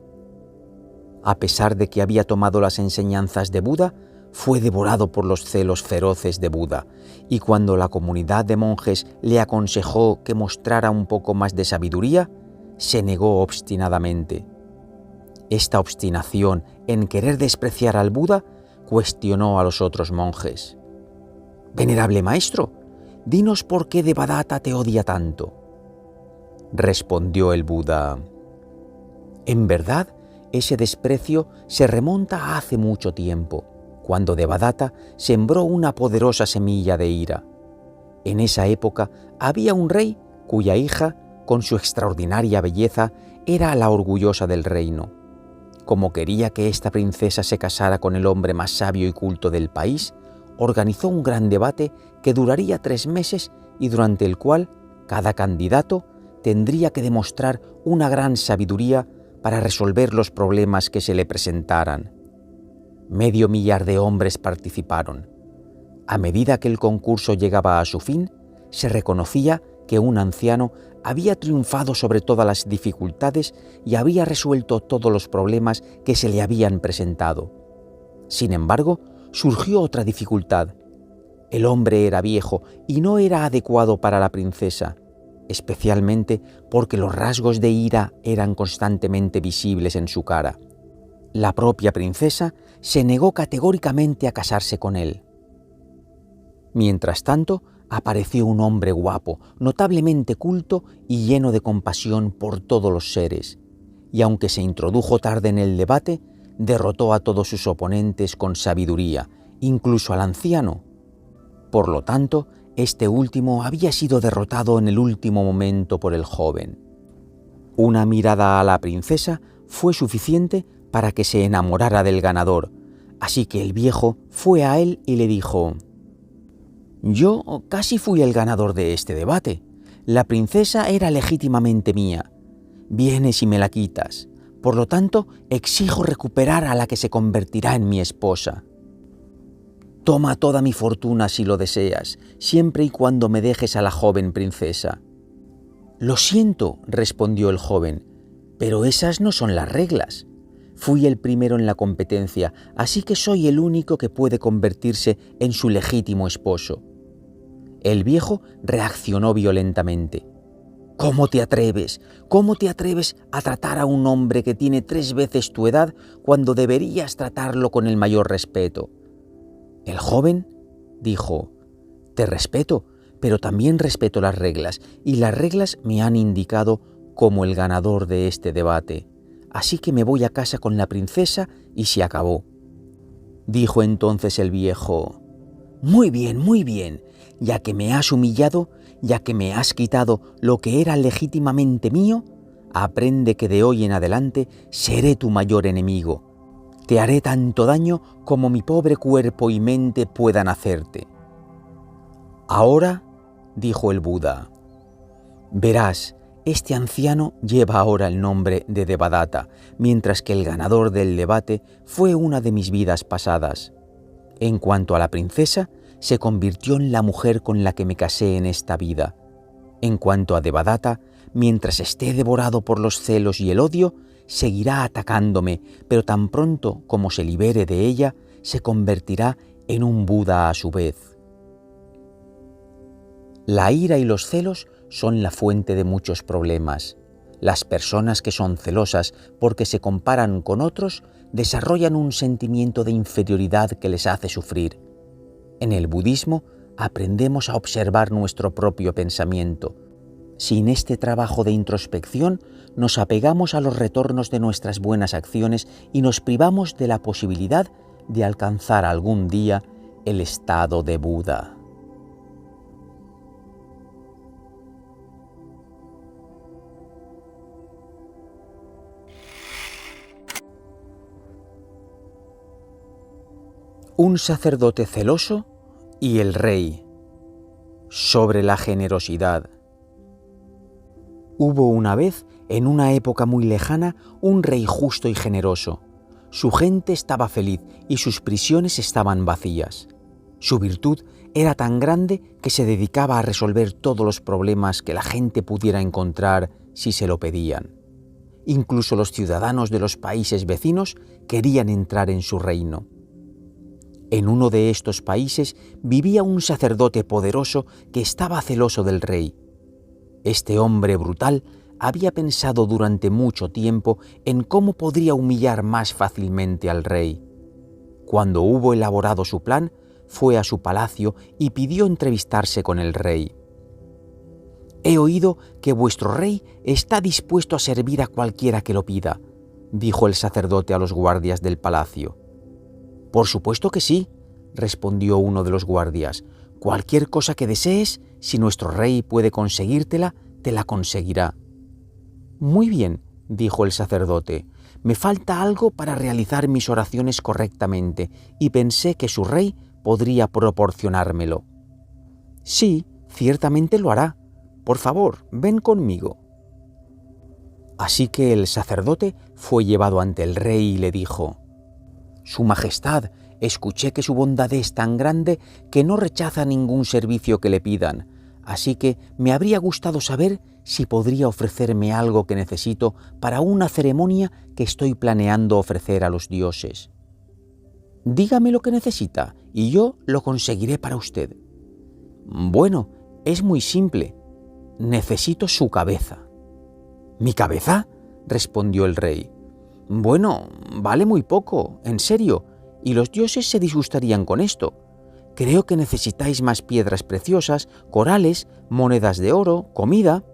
A pesar de que había tomado las enseñanzas de Buda, fue devorado por los celos feroces de Buda, y cuando la comunidad de monjes le aconsejó que mostrara un poco más de sabiduría, se negó obstinadamente. Esta obstinación en querer despreciar al Buda cuestionó a los otros monjes. «Venerable maestro, dinos por qué Devadatta te odia tanto». Respondió el Buda: «En verdad, ese desprecio se remonta a hace mucho tiempo, cuando Devadatta sembró una poderosa semilla de ira. En esa época había un rey cuya hija, con su extraordinaria belleza, era la orgullosa del reino. Como quería que esta princesa se casara con el hombre más sabio y culto del país, organizó un gran debate que duraría 3 meses y durante el cual cada candidato tendría que demostrar una gran sabiduría para resolver los problemas que se le presentaran. Medio millar de hombres participaron. A medida que el concurso llegaba a su fin, se reconocía que un anciano había triunfado sobre todas las dificultades y había resuelto todos los problemas que se le habían presentado. Sin embargo, surgió otra dificultad. El hombre era viejo y no era adecuado para la princesa, especialmente porque los rasgos de ira eran constantemente visibles en su cara. La propia princesa se negó categóricamente a casarse con él. Mientras tanto, apareció un hombre guapo, notablemente culto y lleno de compasión por todos los seres, y aunque se introdujo tarde en el debate, derrotó a todos sus oponentes con sabiduría, incluso al anciano. Por lo tanto, este último había sido derrotado en el último momento por el joven. Una mirada a la princesa fue suficiente para que se enamorara del ganador, así que el viejo fue a él y le dijo: «Yo casi fui el ganador de este debate. La princesa era legítimamente mía. Vienes y me la quitas. Por lo tanto, exijo recuperar a la que se convertirá en mi esposa. Toma toda mi fortuna si lo deseas, siempre y cuando me dejes a la joven princesa». «Lo siento», respondió el joven, «pero esas no son las reglas. Fui el primero en la competencia, así que soy el único que puede convertirse en su legítimo esposo». El viejo reaccionó violentamente. «¿Cómo te atreves? ¿Cómo te atreves a tratar a un hombre que tiene 3 veces tu edad cuando deberías tratarlo con el mayor respeto?» El joven dijo: «Te respeto, pero también respeto las reglas, y las reglas me han indicado como el ganador de este debate. Así que me voy a casa con la princesa y se acabó». Dijo entonces el viejo: muy bien, ya que me has humillado, ya que me has quitado lo que era legítimamente mío, aprende que de hoy en adelante seré tu mayor enemigo. Te haré tanto daño como mi pobre cuerpo y mente puedan hacerte. Ahora, dijo el Buda, verás, este anciano lleva ahora el nombre de Devadatta, mientras que el ganador del debate fue una de mis vidas pasadas. En cuanto a la princesa, se convirtió en la mujer con la que me casé en esta vida. En cuanto a Devadatta, mientras esté devorado por los celos y el odio, seguirá atacándome, pero tan pronto como se libere de ella, se convertirá en un Buda a su vez. La ira y los celos son la fuente de muchos problemas. Las personas que son celosas porque se comparan con otros desarrollan un sentimiento de inferioridad que les hace sufrir. En el budismo aprendemos a observar nuestro propio pensamiento. Sin este trabajo de introspección, nos apegamos a los retornos de nuestras buenas acciones y nos privamos de la posibilidad de alcanzar algún día el estado de Buda. Un sacerdote celoso y el rey. Sobre la generosidad. Hubo una vez, en una época muy lejana, un rey justo y generoso. Su gente estaba feliz y sus prisiones estaban vacías. Su virtud era tan grande que se dedicaba a resolver todos los problemas que la gente pudiera encontrar si se lo pedían. Incluso los ciudadanos de los países vecinos querían entrar en su reino. En uno de estos países vivía un sacerdote poderoso que estaba celoso del rey. Este hombre brutal había pensado durante mucho tiempo en cómo podría humillar más fácilmente al rey. Cuando hubo elaborado su plan, fue a su palacio y pidió entrevistarse con el rey. «He oído que vuestro rey está dispuesto a servir a cualquiera que lo pida», dijo el sacerdote a los guardias del palacio. «Por supuesto que sí», respondió uno de los guardias. «Cualquier cosa que desees, si nuestro rey puede conseguírtela, te la conseguirá». «Muy bien», dijo el sacerdote, «me falta algo para realizar mis oraciones correctamente y pensé que su rey podría proporcionármelo». «Sí, ciertamente lo hará. Por favor, ven conmigo». Así que el sacerdote fue llevado ante el rey y le dijo: «Su Majestad, escuché que su bondad es tan grande que no rechaza ningún servicio que le pidan, así que me habría gustado saber si podría ofrecerme algo que necesito para una ceremonia que estoy planeando ofrecer a los dioses». «Dígame lo que necesita y yo lo conseguiré para usted». «Bueno, es muy simple. Necesito su cabeza». «¿Mi cabeza?», respondió el rey. «Bueno, vale muy poco, en serio, y los dioses se disgustarían con esto. Creo que necesitáis más piedras preciosas, corales, monedas de oro, comida.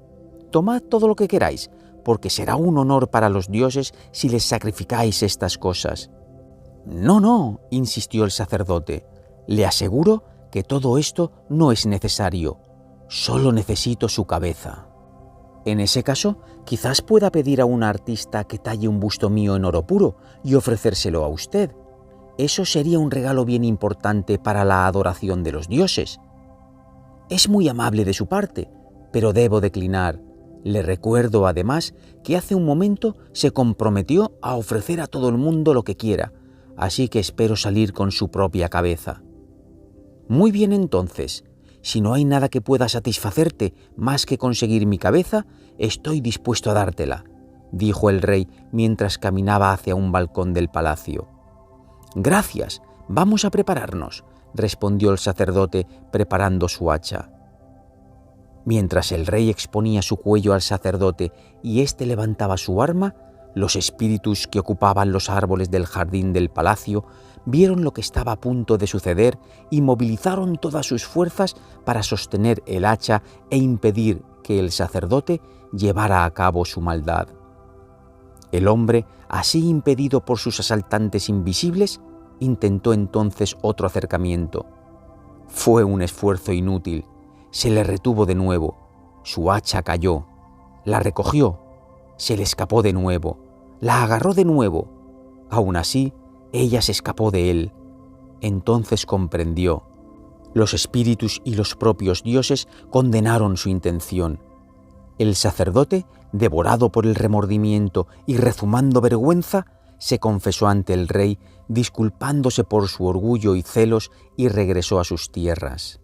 Tomad todo lo que queráis, porque será un honor para los dioses si les sacrificáis estas cosas». «No», insistió el sacerdote, «le aseguro que todo esto no es necesario. Solo necesito su cabeza». «En ese caso, quizás pueda pedir a un artista que talle un busto mío en oro puro y ofrecérselo a usted. Eso sería un regalo bien importante para la adoración de los dioses». «Es muy amable de su parte, pero debo declinar. Le recuerdo además que hace un momento se comprometió a ofrecer a todo el mundo lo que quiera, así que espero salir con su propia cabeza». «Muy bien entonces. Si no hay nada que pueda satisfacerte más que conseguir mi cabeza, estoy dispuesto a dártela», dijo el rey mientras caminaba hacia un balcón del palacio. «Gracias, vamos a prepararnos», respondió el sacerdote preparando su hacha. Mientras el rey exponía su cuello al sacerdote y éste levantaba su arma, los espíritus que ocupaban los árboles del jardín del palacio vieron lo que estaba a punto de suceder y movilizaron todas sus fuerzas para sostener el hacha e impedir que el sacerdote llevara a cabo su maldad. El hombre, así impedido por sus asaltantes invisibles, intentó entonces otro acercamiento. Fue un esfuerzo inútil. Se le retuvo de nuevo. Su hacha cayó. La recogió. Se le escapó de nuevo. La agarró de nuevo. Aún así, ella se escapó de él. Entonces comprendió. Los espíritus y los propios dioses condenaron su intención. El sacerdote, devorado por el remordimiento y rezumando vergüenza, se confesó ante el rey, disculpándose por su orgullo y celos, y regresó a sus tierras.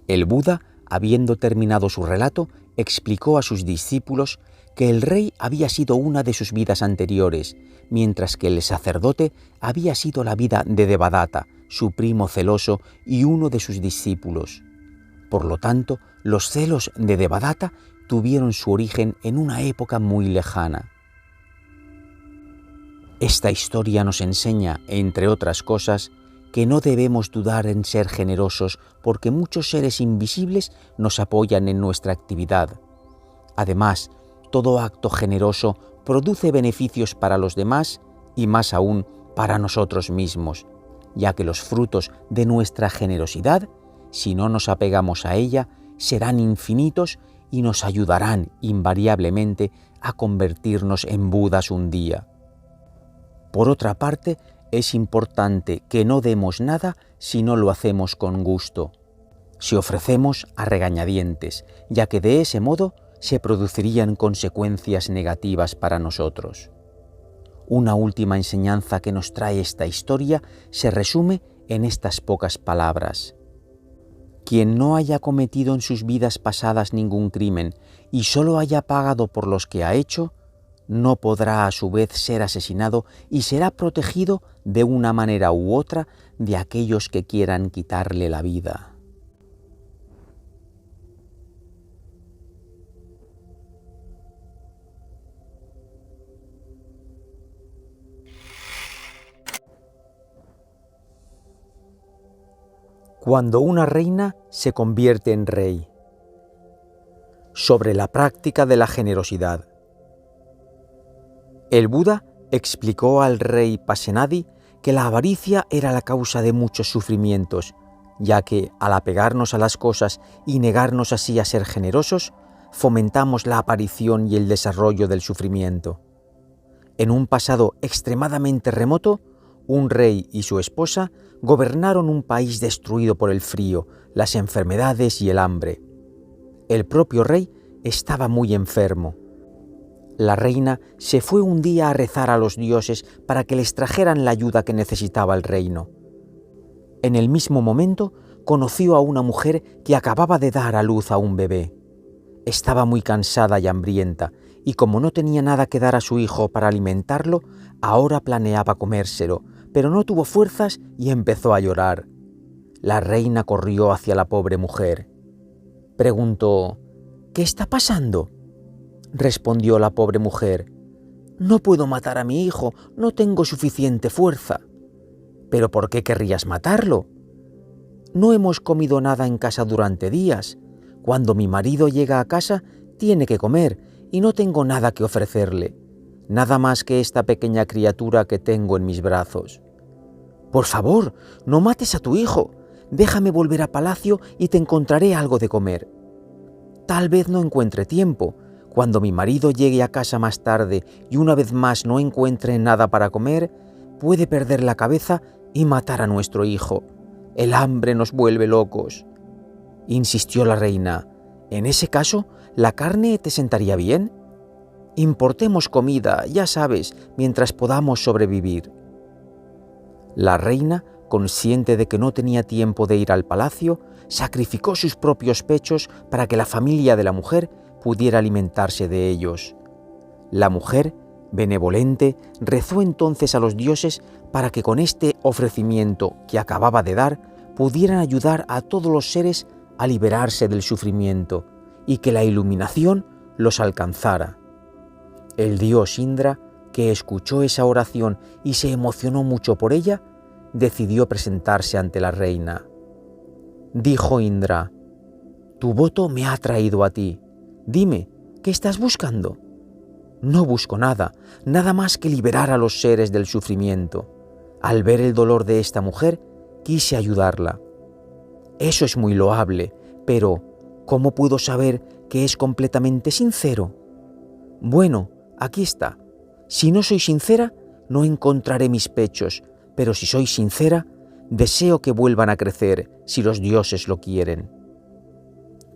El Buda, habiendo terminado su relato, explicó a sus discípulos que el rey había sido una de sus vidas anteriores, mientras que el sacerdote había sido la vida de Devadatta, su primo celoso y uno de sus discípulos. Por lo tanto, los celos de Devadatta tuvieron su origen en una época muy lejana. Esta historia nos enseña, entre otras cosas, que no debemos dudar en ser generosos porque muchos seres invisibles nos apoyan en nuestra actividad. Además, todo acto generoso produce beneficios para los demás y más aún para nosotros mismos, ya que los frutos de nuestra generosidad, si no nos apegamos a ella, serán infinitos y nos ayudarán invariablemente a convertirnos en Budas un día. Por otra parte, es importante que no demos nada si no lo hacemos con gusto. Si ofrecemos a regañadientes, ya que de ese modo se producirían consecuencias negativas para nosotros. Una última enseñanza que nos trae esta historia se resume en estas pocas palabras. Quien no haya cometido en sus vidas pasadas ningún crimen y solo haya pagado por los que ha hecho, no podrá a su vez ser asesinado y será protegido de una manera u otra de aquellos que quieran quitarle la vida. Cuando una reina se convierte en rey. Sobre la práctica de la generosidad. El Buda explicó al rey Pasenadi que la avaricia era la causa de muchos sufrimientos, ya que al apegarnos a las cosas y negarnos así a ser generosos, fomentamos la aparición y el desarrollo del sufrimiento. En un pasado extremadamente remoto, un rey y su esposa gobernaron un país destruido por el frío, las enfermedades y el hambre. El propio rey estaba muy enfermo. La reina se fue un día a rezar a los dioses para que les trajeran la ayuda que necesitaba el reino. En el mismo momento conoció a una mujer que acababa de dar a luz a un bebé. Estaba muy cansada y hambrienta, y como no tenía nada que dar a su hijo para alimentarlo, ahora planeaba comérselo, pero no tuvo fuerzas y empezó a llorar. La reina corrió hacia la pobre mujer. Preguntó: «¿Qué está pasando?». Respondió la pobre mujer: «No puedo matar a mi hijo, no tengo suficiente fuerza». «¿Pero por qué querrías matarlo?». «No hemos comido nada en casa durante días. Cuando mi marido llega a casa, tiene que comer y no tengo nada que ofrecerle, nada más que esta pequeña criatura que tengo en mis brazos». «Por favor, no mates a tu hijo, déjame volver a palacio y te encontraré algo de comer». «Tal vez no encuentre tiempo. Cuando mi marido llegue a casa más tarde y una vez más no encuentre nada para comer, puede perder la cabeza y matar a nuestro hijo. El hambre nos vuelve locos». Insistió la reina: «En ese caso, ¿la carne te sentaría bien? Importemos comida, ya sabes, mientras podamos sobrevivir». La reina, consciente de que no tenía tiempo de ir al palacio, sacrificó sus propios pechos para que la familia de la mujer pudiera alimentarse de ellos. La mujer, benevolente, rezó entonces a los dioses para que con este ofrecimiento que acababa de dar pudieran ayudar a todos los seres a liberarse del sufrimiento y que la iluminación los alcanzara. El dios Indra, que escuchó esa oración y se emocionó mucho por ella, decidió presentarse ante la reina. Dijo Indra: «Tu voto me ha traído a ti. Dime, ¿qué estás buscando?». «No busco nada, nada más que liberar a los seres del sufrimiento. Al ver el dolor de esta mujer, quise ayudarla». «Eso es muy loable, pero ¿cómo puedo saber que es completamente sincero?». «Bueno, aquí está. Si no soy sincera, no encontraré mis pechos, pero si soy sincera, deseo que vuelvan a crecer si los dioses lo quieren».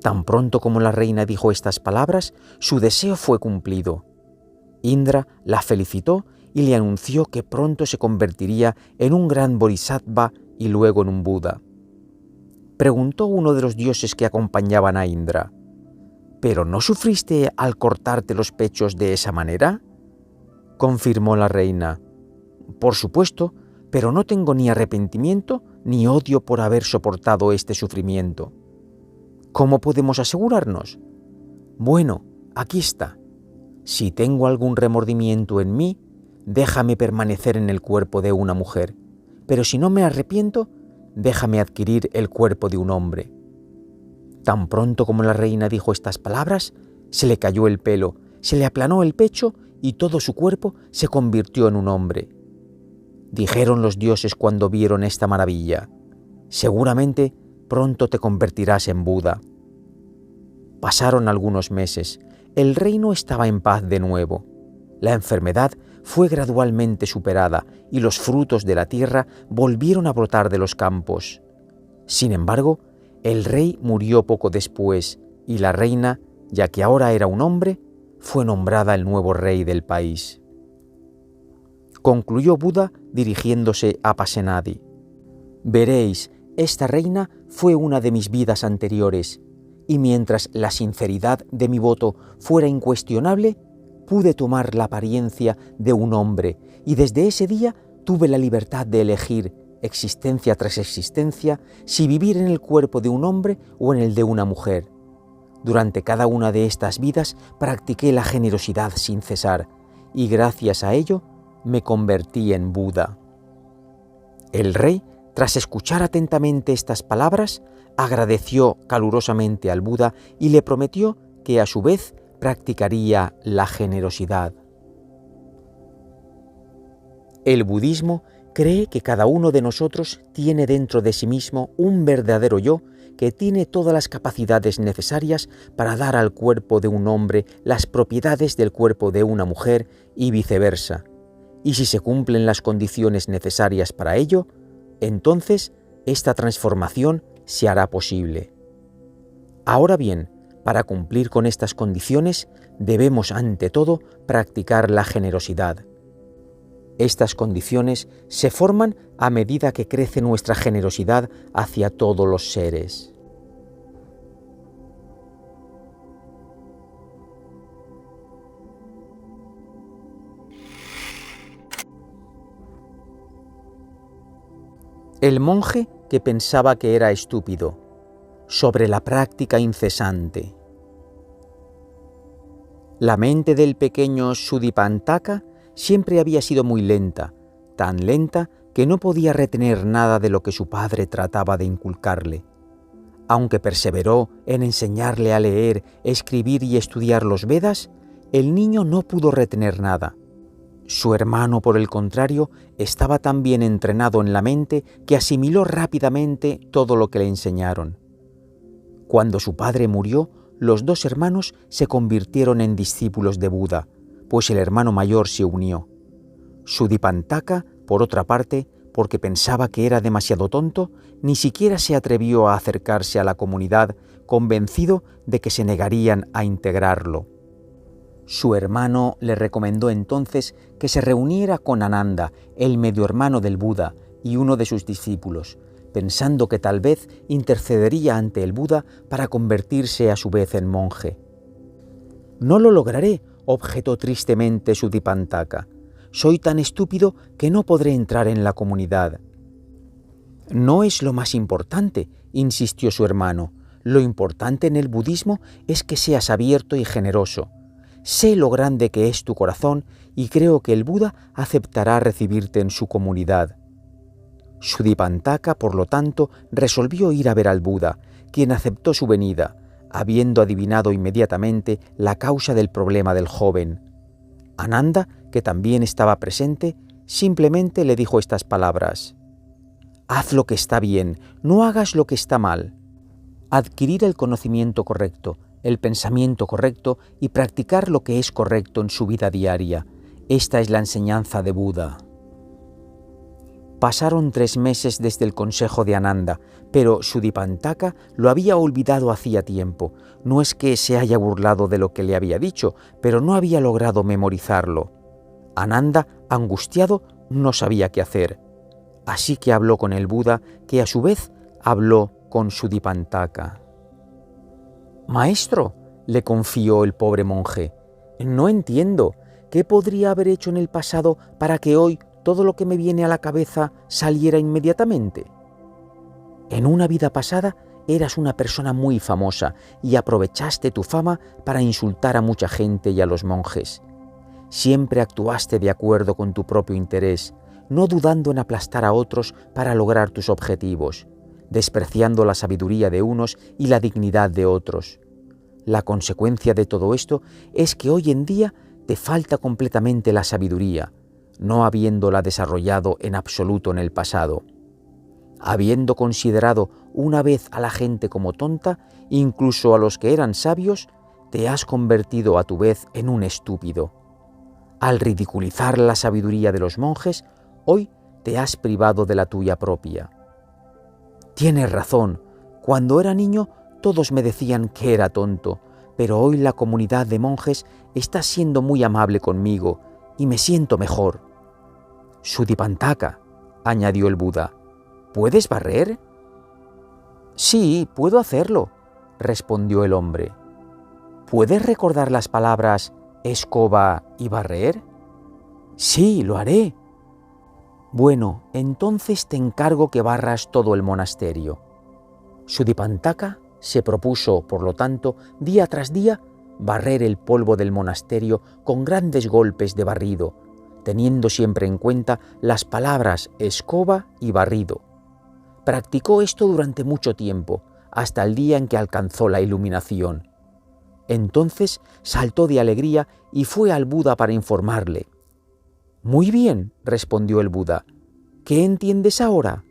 Tan pronto como la reina dijo estas palabras, su deseo fue cumplido. Indra la felicitó y le anunció que pronto se convertiría en un gran bodhisattva y luego en un Buda. Preguntó uno de los dioses que acompañaban a Indra: «¿Pero no sufriste al cortarte los pechos de esa manera?». Confirmó la reina: «Por supuesto, pero no tengo ni arrepentimiento ni odio por haber soportado este sufrimiento». «¿Cómo podemos asegurarnos?». «Bueno, aquí está. Si tengo algún remordimiento en mí, déjame permanecer en el cuerpo de una mujer, pero si no me arrepiento, déjame adquirir el cuerpo de un hombre». Tan pronto como la reina dijo estas palabras, se le cayó el pelo, se le aplanó el pecho y todo su cuerpo se convirtió en un hombre. Dijeron los dioses cuando vieron esta maravilla: «Seguramente pronto te convertirás en Buda». Pasaron algunos meses. El reino estaba en paz de nuevo. La enfermedad fue gradualmente superada y los frutos de la tierra volvieron a brotar de los campos. Sin embargo, el rey murió poco después y la reina, ya que ahora era un hombre, fue nombrada el nuevo rey del país. Concluyó Buda dirigiéndose a Pasenadi: «Veréis, esta reina fue una de mis vidas anteriores, y mientras la sinceridad de mi voto fuera incuestionable, pude tomar la apariencia de un hombre, y desde ese día tuve la libertad de elegir, existencia tras existencia, si vivir en el cuerpo de un hombre o en el de una mujer. Durante cada una de estas vidas practiqué la generosidad sin cesar, y gracias a ello me convertí en Buda». El rey, tras escuchar atentamente estas palabras, agradeció calurosamente al Buda y le prometió que a su vez practicaría la generosidad. El budismo cree que cada uno de nosotros tiene dentro de sí mismo un verdadero yo que tiene todas las capacidades necesarias para dar al cuerpo de un hombre las propiedades del cuerpo de una mujer y viceversa. Y si se cumplen las condiciones necesarias para ello, entonces esta transformación se hará posible. Ahora bien, para cumplir con estas condiciones, debemos ante todo practicar la generosidad. Estas condiciones se forman a medida que crece nuestra generosidad hacia todos los seres. El monje que pensaba que era estúpido, sobre la práctica incesante. La mente del pequeño Sudipantaka siempre había sido muy lenta, tan lenta que no podía retener nada de lo que su padre trataba de inculcarle. Aunque perseveró en enseñarle a leer, escribir y estudiar los Vedas, el niño no pudo retener nada. Su hermano, por el contrario, estaba tan bien entrenado en la mente que asimiló rápidamente todo lo que le enseñaron. Cuando su padre murió, los dos hermanos se convirtieron en discípulos de Buda, pues el hermano mayor se unió. Sudipantaka, por otra parte, porque pensaba que era demasiado tonto, ni siquiera se atrevió a acercarse a la comunidad, convencido de que se negarían a integrarlo. Su hermano le recomendó entonces que se reuniera con Ananda, el medio hermano del Buda y uno de sus discípulos, pensando que tal vez intercedería ante el Buda para convertirse a su vez en monje. «No lo lograré», objetó tristemente Sudipantaka. «Soy tan estúpido que no podré entrar en la comunidad». «No es lo más importante», insistió su hermano. «Lo importante en el budismo es que seas abierto y generoso. Sé lo grande que es tu corazón y creo que el Buda aceptará recibirte en su comunidad». Sudipantaka, por lo tanto, resolvió ir a ver al Buda, quien aceptó su venida, habiendo adivinado inmediatamente la causa del problema del joven. Ananda, que también estaba presente, simplemente le dijo estas palabras: «Haz lo que está bien, no hagas lo que está mal». Adquirir el conocimiento correcto, el pensamiento correcto y practicar lo que es correcto en su vida diaria. Esta es la enseñanza de Buda. Pasaron 3 meses desde el consejo de Ananda, pero Sudipantaka lo había olvidado hacía tiempo. No es que se haya burlado de lo que le había dicho, pero no había logrado memorizarlo. Ananda, angustiado, no sabía qué hacer. Así que habló con el Buda, que a su vez habló con Sudipantaka. «Maestro», le confió el pobre monje, «no entiendo. ¿Qué podría haber hecho en el pasado para que hoy todo lo que me viene a la cabeza saliera inmediatamente? En una vida pasada eras una persona muy famosa y aprovechaste tu fama para insultar a mucha gente y a los monjes. Siempre actuaste de acuerdo con tu propio interés, no dudando en aplastar a otros para lograr tus objetivos, despreciando la sabiduría de unos y la dignidad de otros. La consecuencia de todo esto es que hoy en día te falta completamente la sabiduría, no habiéndola desarrollado en absoluto en el pasado. Habiendo considerado una vez a la gente como tonta, incluso a los que eran sabios, te has convertido a tu vez en un estúpido. Al ridiculizar la sabiduría de los monjes, hoy te has privado de la tuya propia. Tienes razón, cuando era niño todos me decían que era tonto, pero hoy la comunidad de monjes está siendo muy amable conmigo y me siento mejor. Sudipantaka, añadió el Buda, ¿puedes barrer? Sí, puedo hacerlo, respondió el hombre. ¿Puedes recordar las palabras escoba y barrer? Sí, lo haré. Bueno, entonces te encargo que barras todo el monasterio. Sudipantaka se propuso, por lo tanto, día tras día, barrer el polvo del monasterio con grandes golpes de barrido, teniendo siempre en cuenta las palabras escoba y barrido. Practicó esto durante mucho tiempo, hasta el día en que alcanzó la iluminación. Entonces saltó de alegría y fue al Buda para informarle. «Muy bien», respondió el Buda. «¿Qué entiendes ahora?»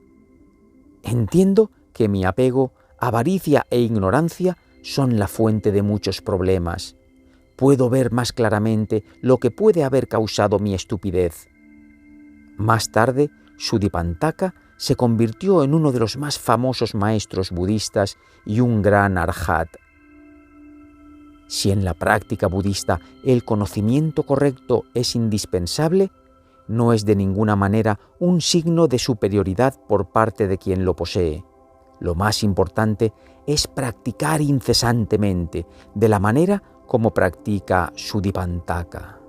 «Entiendo que mi apego, avaricia e ignorancia son la fuente de muchos problemas. Puedo ver más claramente lo que puede haber causado mi estupidez». Más tarde, Sudipantaka se convirtió en uno de los más famosos maestros budistas y un gran arhat. Si en la práctica budista el conocimiento correcto es indispensable, no es de ninguna manera un signo de superioridad por parte de quien lo posee. Lo más importante es practicar incesantemente, de la manera como practica Sudipantaka.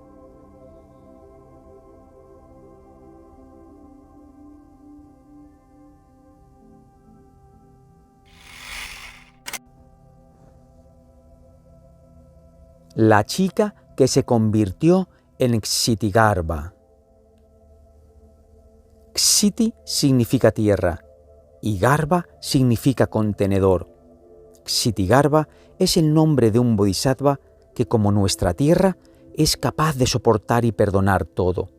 La chica que se convirtió en Ksitigarbha. Ksiti significa tierra y Garbha significa contenedor. Ksitigarbha es el nombre de un bodhisattva que, como nuestra tierra, es capaz de soportar y perdonar todo.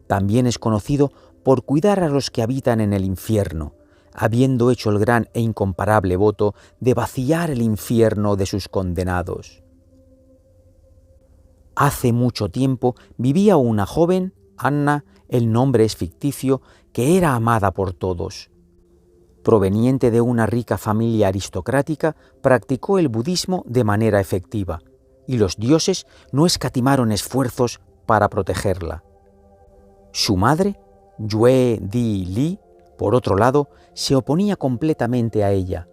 También es conocido por cuidar a los que habitan en el infierno, habiendo hecho el gran e incomparable voto de vaciar el infierno de sus condenados. Hace mucho tiempo vivía una joven, Anna, el nombre es ficticio, que era amada por todos. Proveniente de una rica familia aristocrática, practicó el budismo de manera efectiva, y los dioses no escatimaron esfuerzos para protegerla. Su madre, Yue Di Li, por otro lado, se oponía completamente a ella.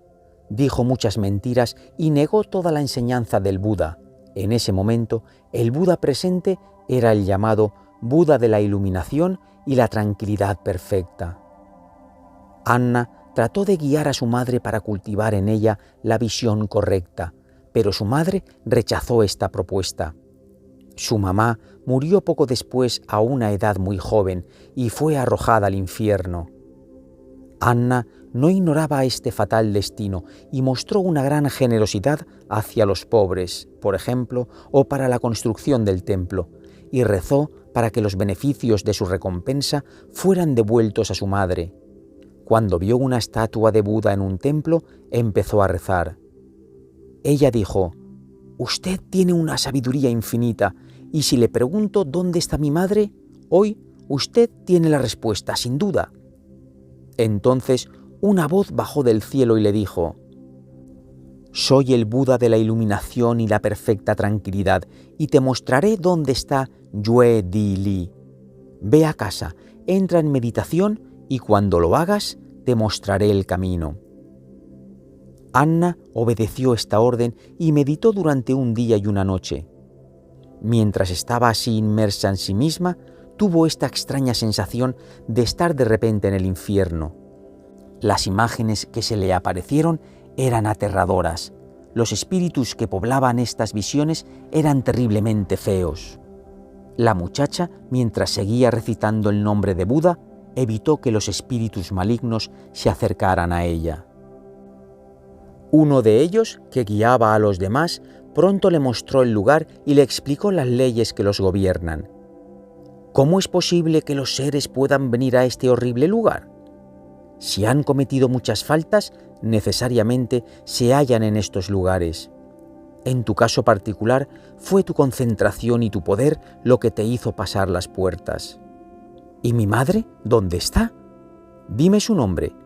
Dijo muchas mentiras y negó toda la enseñanza del Buda. En ese momento, el Buda presente era el llamado Buda de la iluminación y la tranquilidad perfecta. Anna trató de guiar a su madre para cultivar en ella la visión correcta, pero su madre rechazó esta propuesta. Su mamá murió poco después a una edad muy joven y fue arrojada al infierno. Anna no ignoraba este fatal destino y mostró una gran generosidad hacia los pobres, por ejemplo, o para la construcción del templo, y rezó para que los beneficios de su recompensa fueran devueltos a su madre. Cuando vio una estatua de Buda en un templo, empezó a rezar. Ella dijo: «Usted tiene una sabiduría infinita Y si le pregunto dónde está mi madre, hoy usted tiene la respuesta, sin duda. Entonces una voz bajó del cielo y le dijo: soy el Buda de la iluminación y la perfecta tranquilidad, y te mostraré dónde está Yue Di Li. Ve a casa, entra en meditación y cuando lo hagas, te mostraré el camino. Anna obedeció esta orden y meditó durante un día y una noche. Mientras estaba así inmersa en sí misma, tuvo esta extraña sensación de estar de repente en el infierno. Las imágenes que se le aparecieron eran aterradoras. Los espíritus que poblaban estas visiones eran terriblemente feos. La muchacha, mientras seguía recitando el nombre de Buda, evitó que los espíritus malignos se acercaran a ella. Uno de ellos, que guiaba a los demás, pronto le mostró el lugar y le explicó las leyes que los gobiernan. ¿Cómo es posible que los seres puedan venir a este horrible lugar? Si han cometido muchas faltas, necesariamente se hallan en estos lugares. En tu caso particular, fue tu concentración y tu poder lo que te hizo pasar las puertas. ¿Y mi madre? ¿Dónde está? Dime su nombre.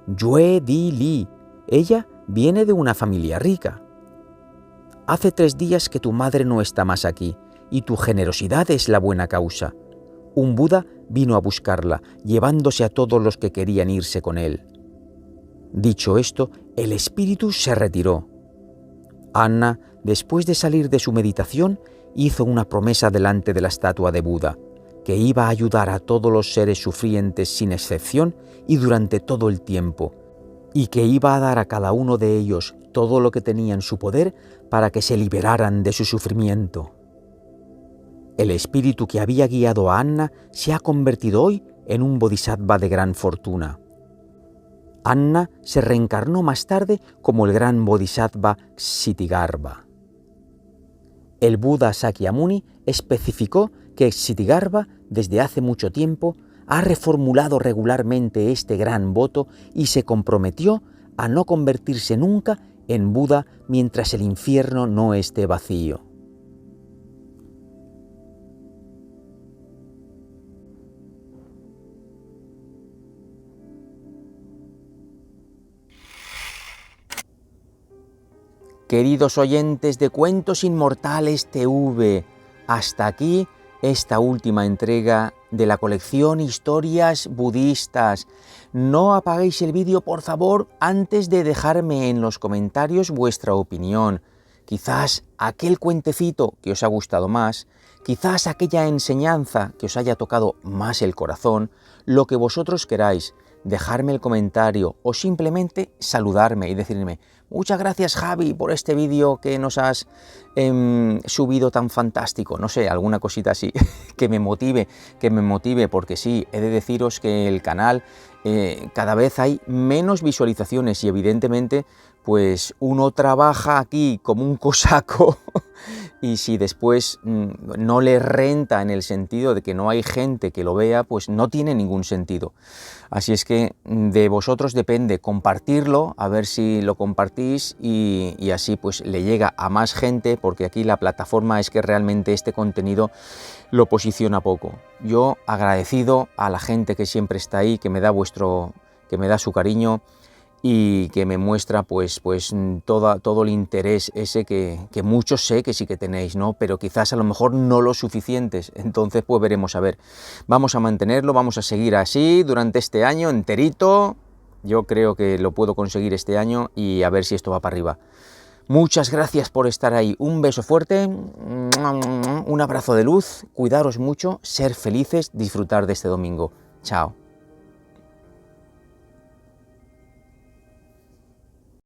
Yue Di Li. Ella viene de una familia rica. Hace 3 días que tu madre no está más aquí, y tu generosidad es la buena causa. Un Buda vino a buscarla, llevándose a todos los que querían irse con él. Dicho esto, el espíritu se retiró. Anna, después de salir de su meditación, hizo una promesa delante de la estatua de Buda, que iba a ayudar a todos los seres sufrientes sin excepción y durante todo el tiempo, y que iba a dar a cada uno de ellos todo lo que tenía en su poder para que se liberaran de su sufrimiento. El espíritu que había guiado a Anna se ha convertido hoy en un bodhisattva de gran fortuna. Anna se reencarnó más tarde como el gran bodhisattva Ksitigarbha. El Buda Sakyamuni especificó que Ksitigarbha, desde hace mucho tiempo, ha reformulado regularmente este gran voto y se comprometió a no convertirse nunca en Buda mientras el infierno no esté vacío. Queridos oyentes de Cuentos Inmortales TV, hasta aquí esta última entrega de la colección Historias Budistas. No apaguéis el vídeo, por favor, antes de dejarme en los comentarios vuestra opinión. Quizás aquel cuentecito que os ha gustado más, quizás aquella enseñanza que os haya tocado más el corazón, lo que vosotros queráis. Dejarme el comentario o simplemente saludarme y decirme: muchas gracias, Javi, por este vídeo que nos has subido tan fantástico. No sé, alguna cosita así que me motive, porque sí, he de deciros que el canal cada vez hay menos visualizaciones y evidentemente pues uno trabaja aquí como un cosaco y si después no le renta en el sentido de que no hay gente que lo vea, pues no tiene ningún sentido. Así es que de vosotros depende compartirlo, a ver si lo compartís y así pues le llega a más gente, porque aquí la plataforma es que realmente este contenido lo posiciona poco. Yo agradecido a la gente que siempre está ahí, que me da su cariño y que me muestra pues todo el interés ese que muchos sé que sí que tenéis, ¿no? Pero quizás a lo mejor no lo suficientes, entonces pues veremos a ver. Vamos a mantenerlo, vamos a seguir así durante este año enterito. Yo creo que lo puedo conseguir este año y a ver si esto va para arriba. Muchas gracias por estar ahí, un beso fuerte, un abrazo de luz, cuidaros mucho, ser felices, disfrutar de este domingo. Chao.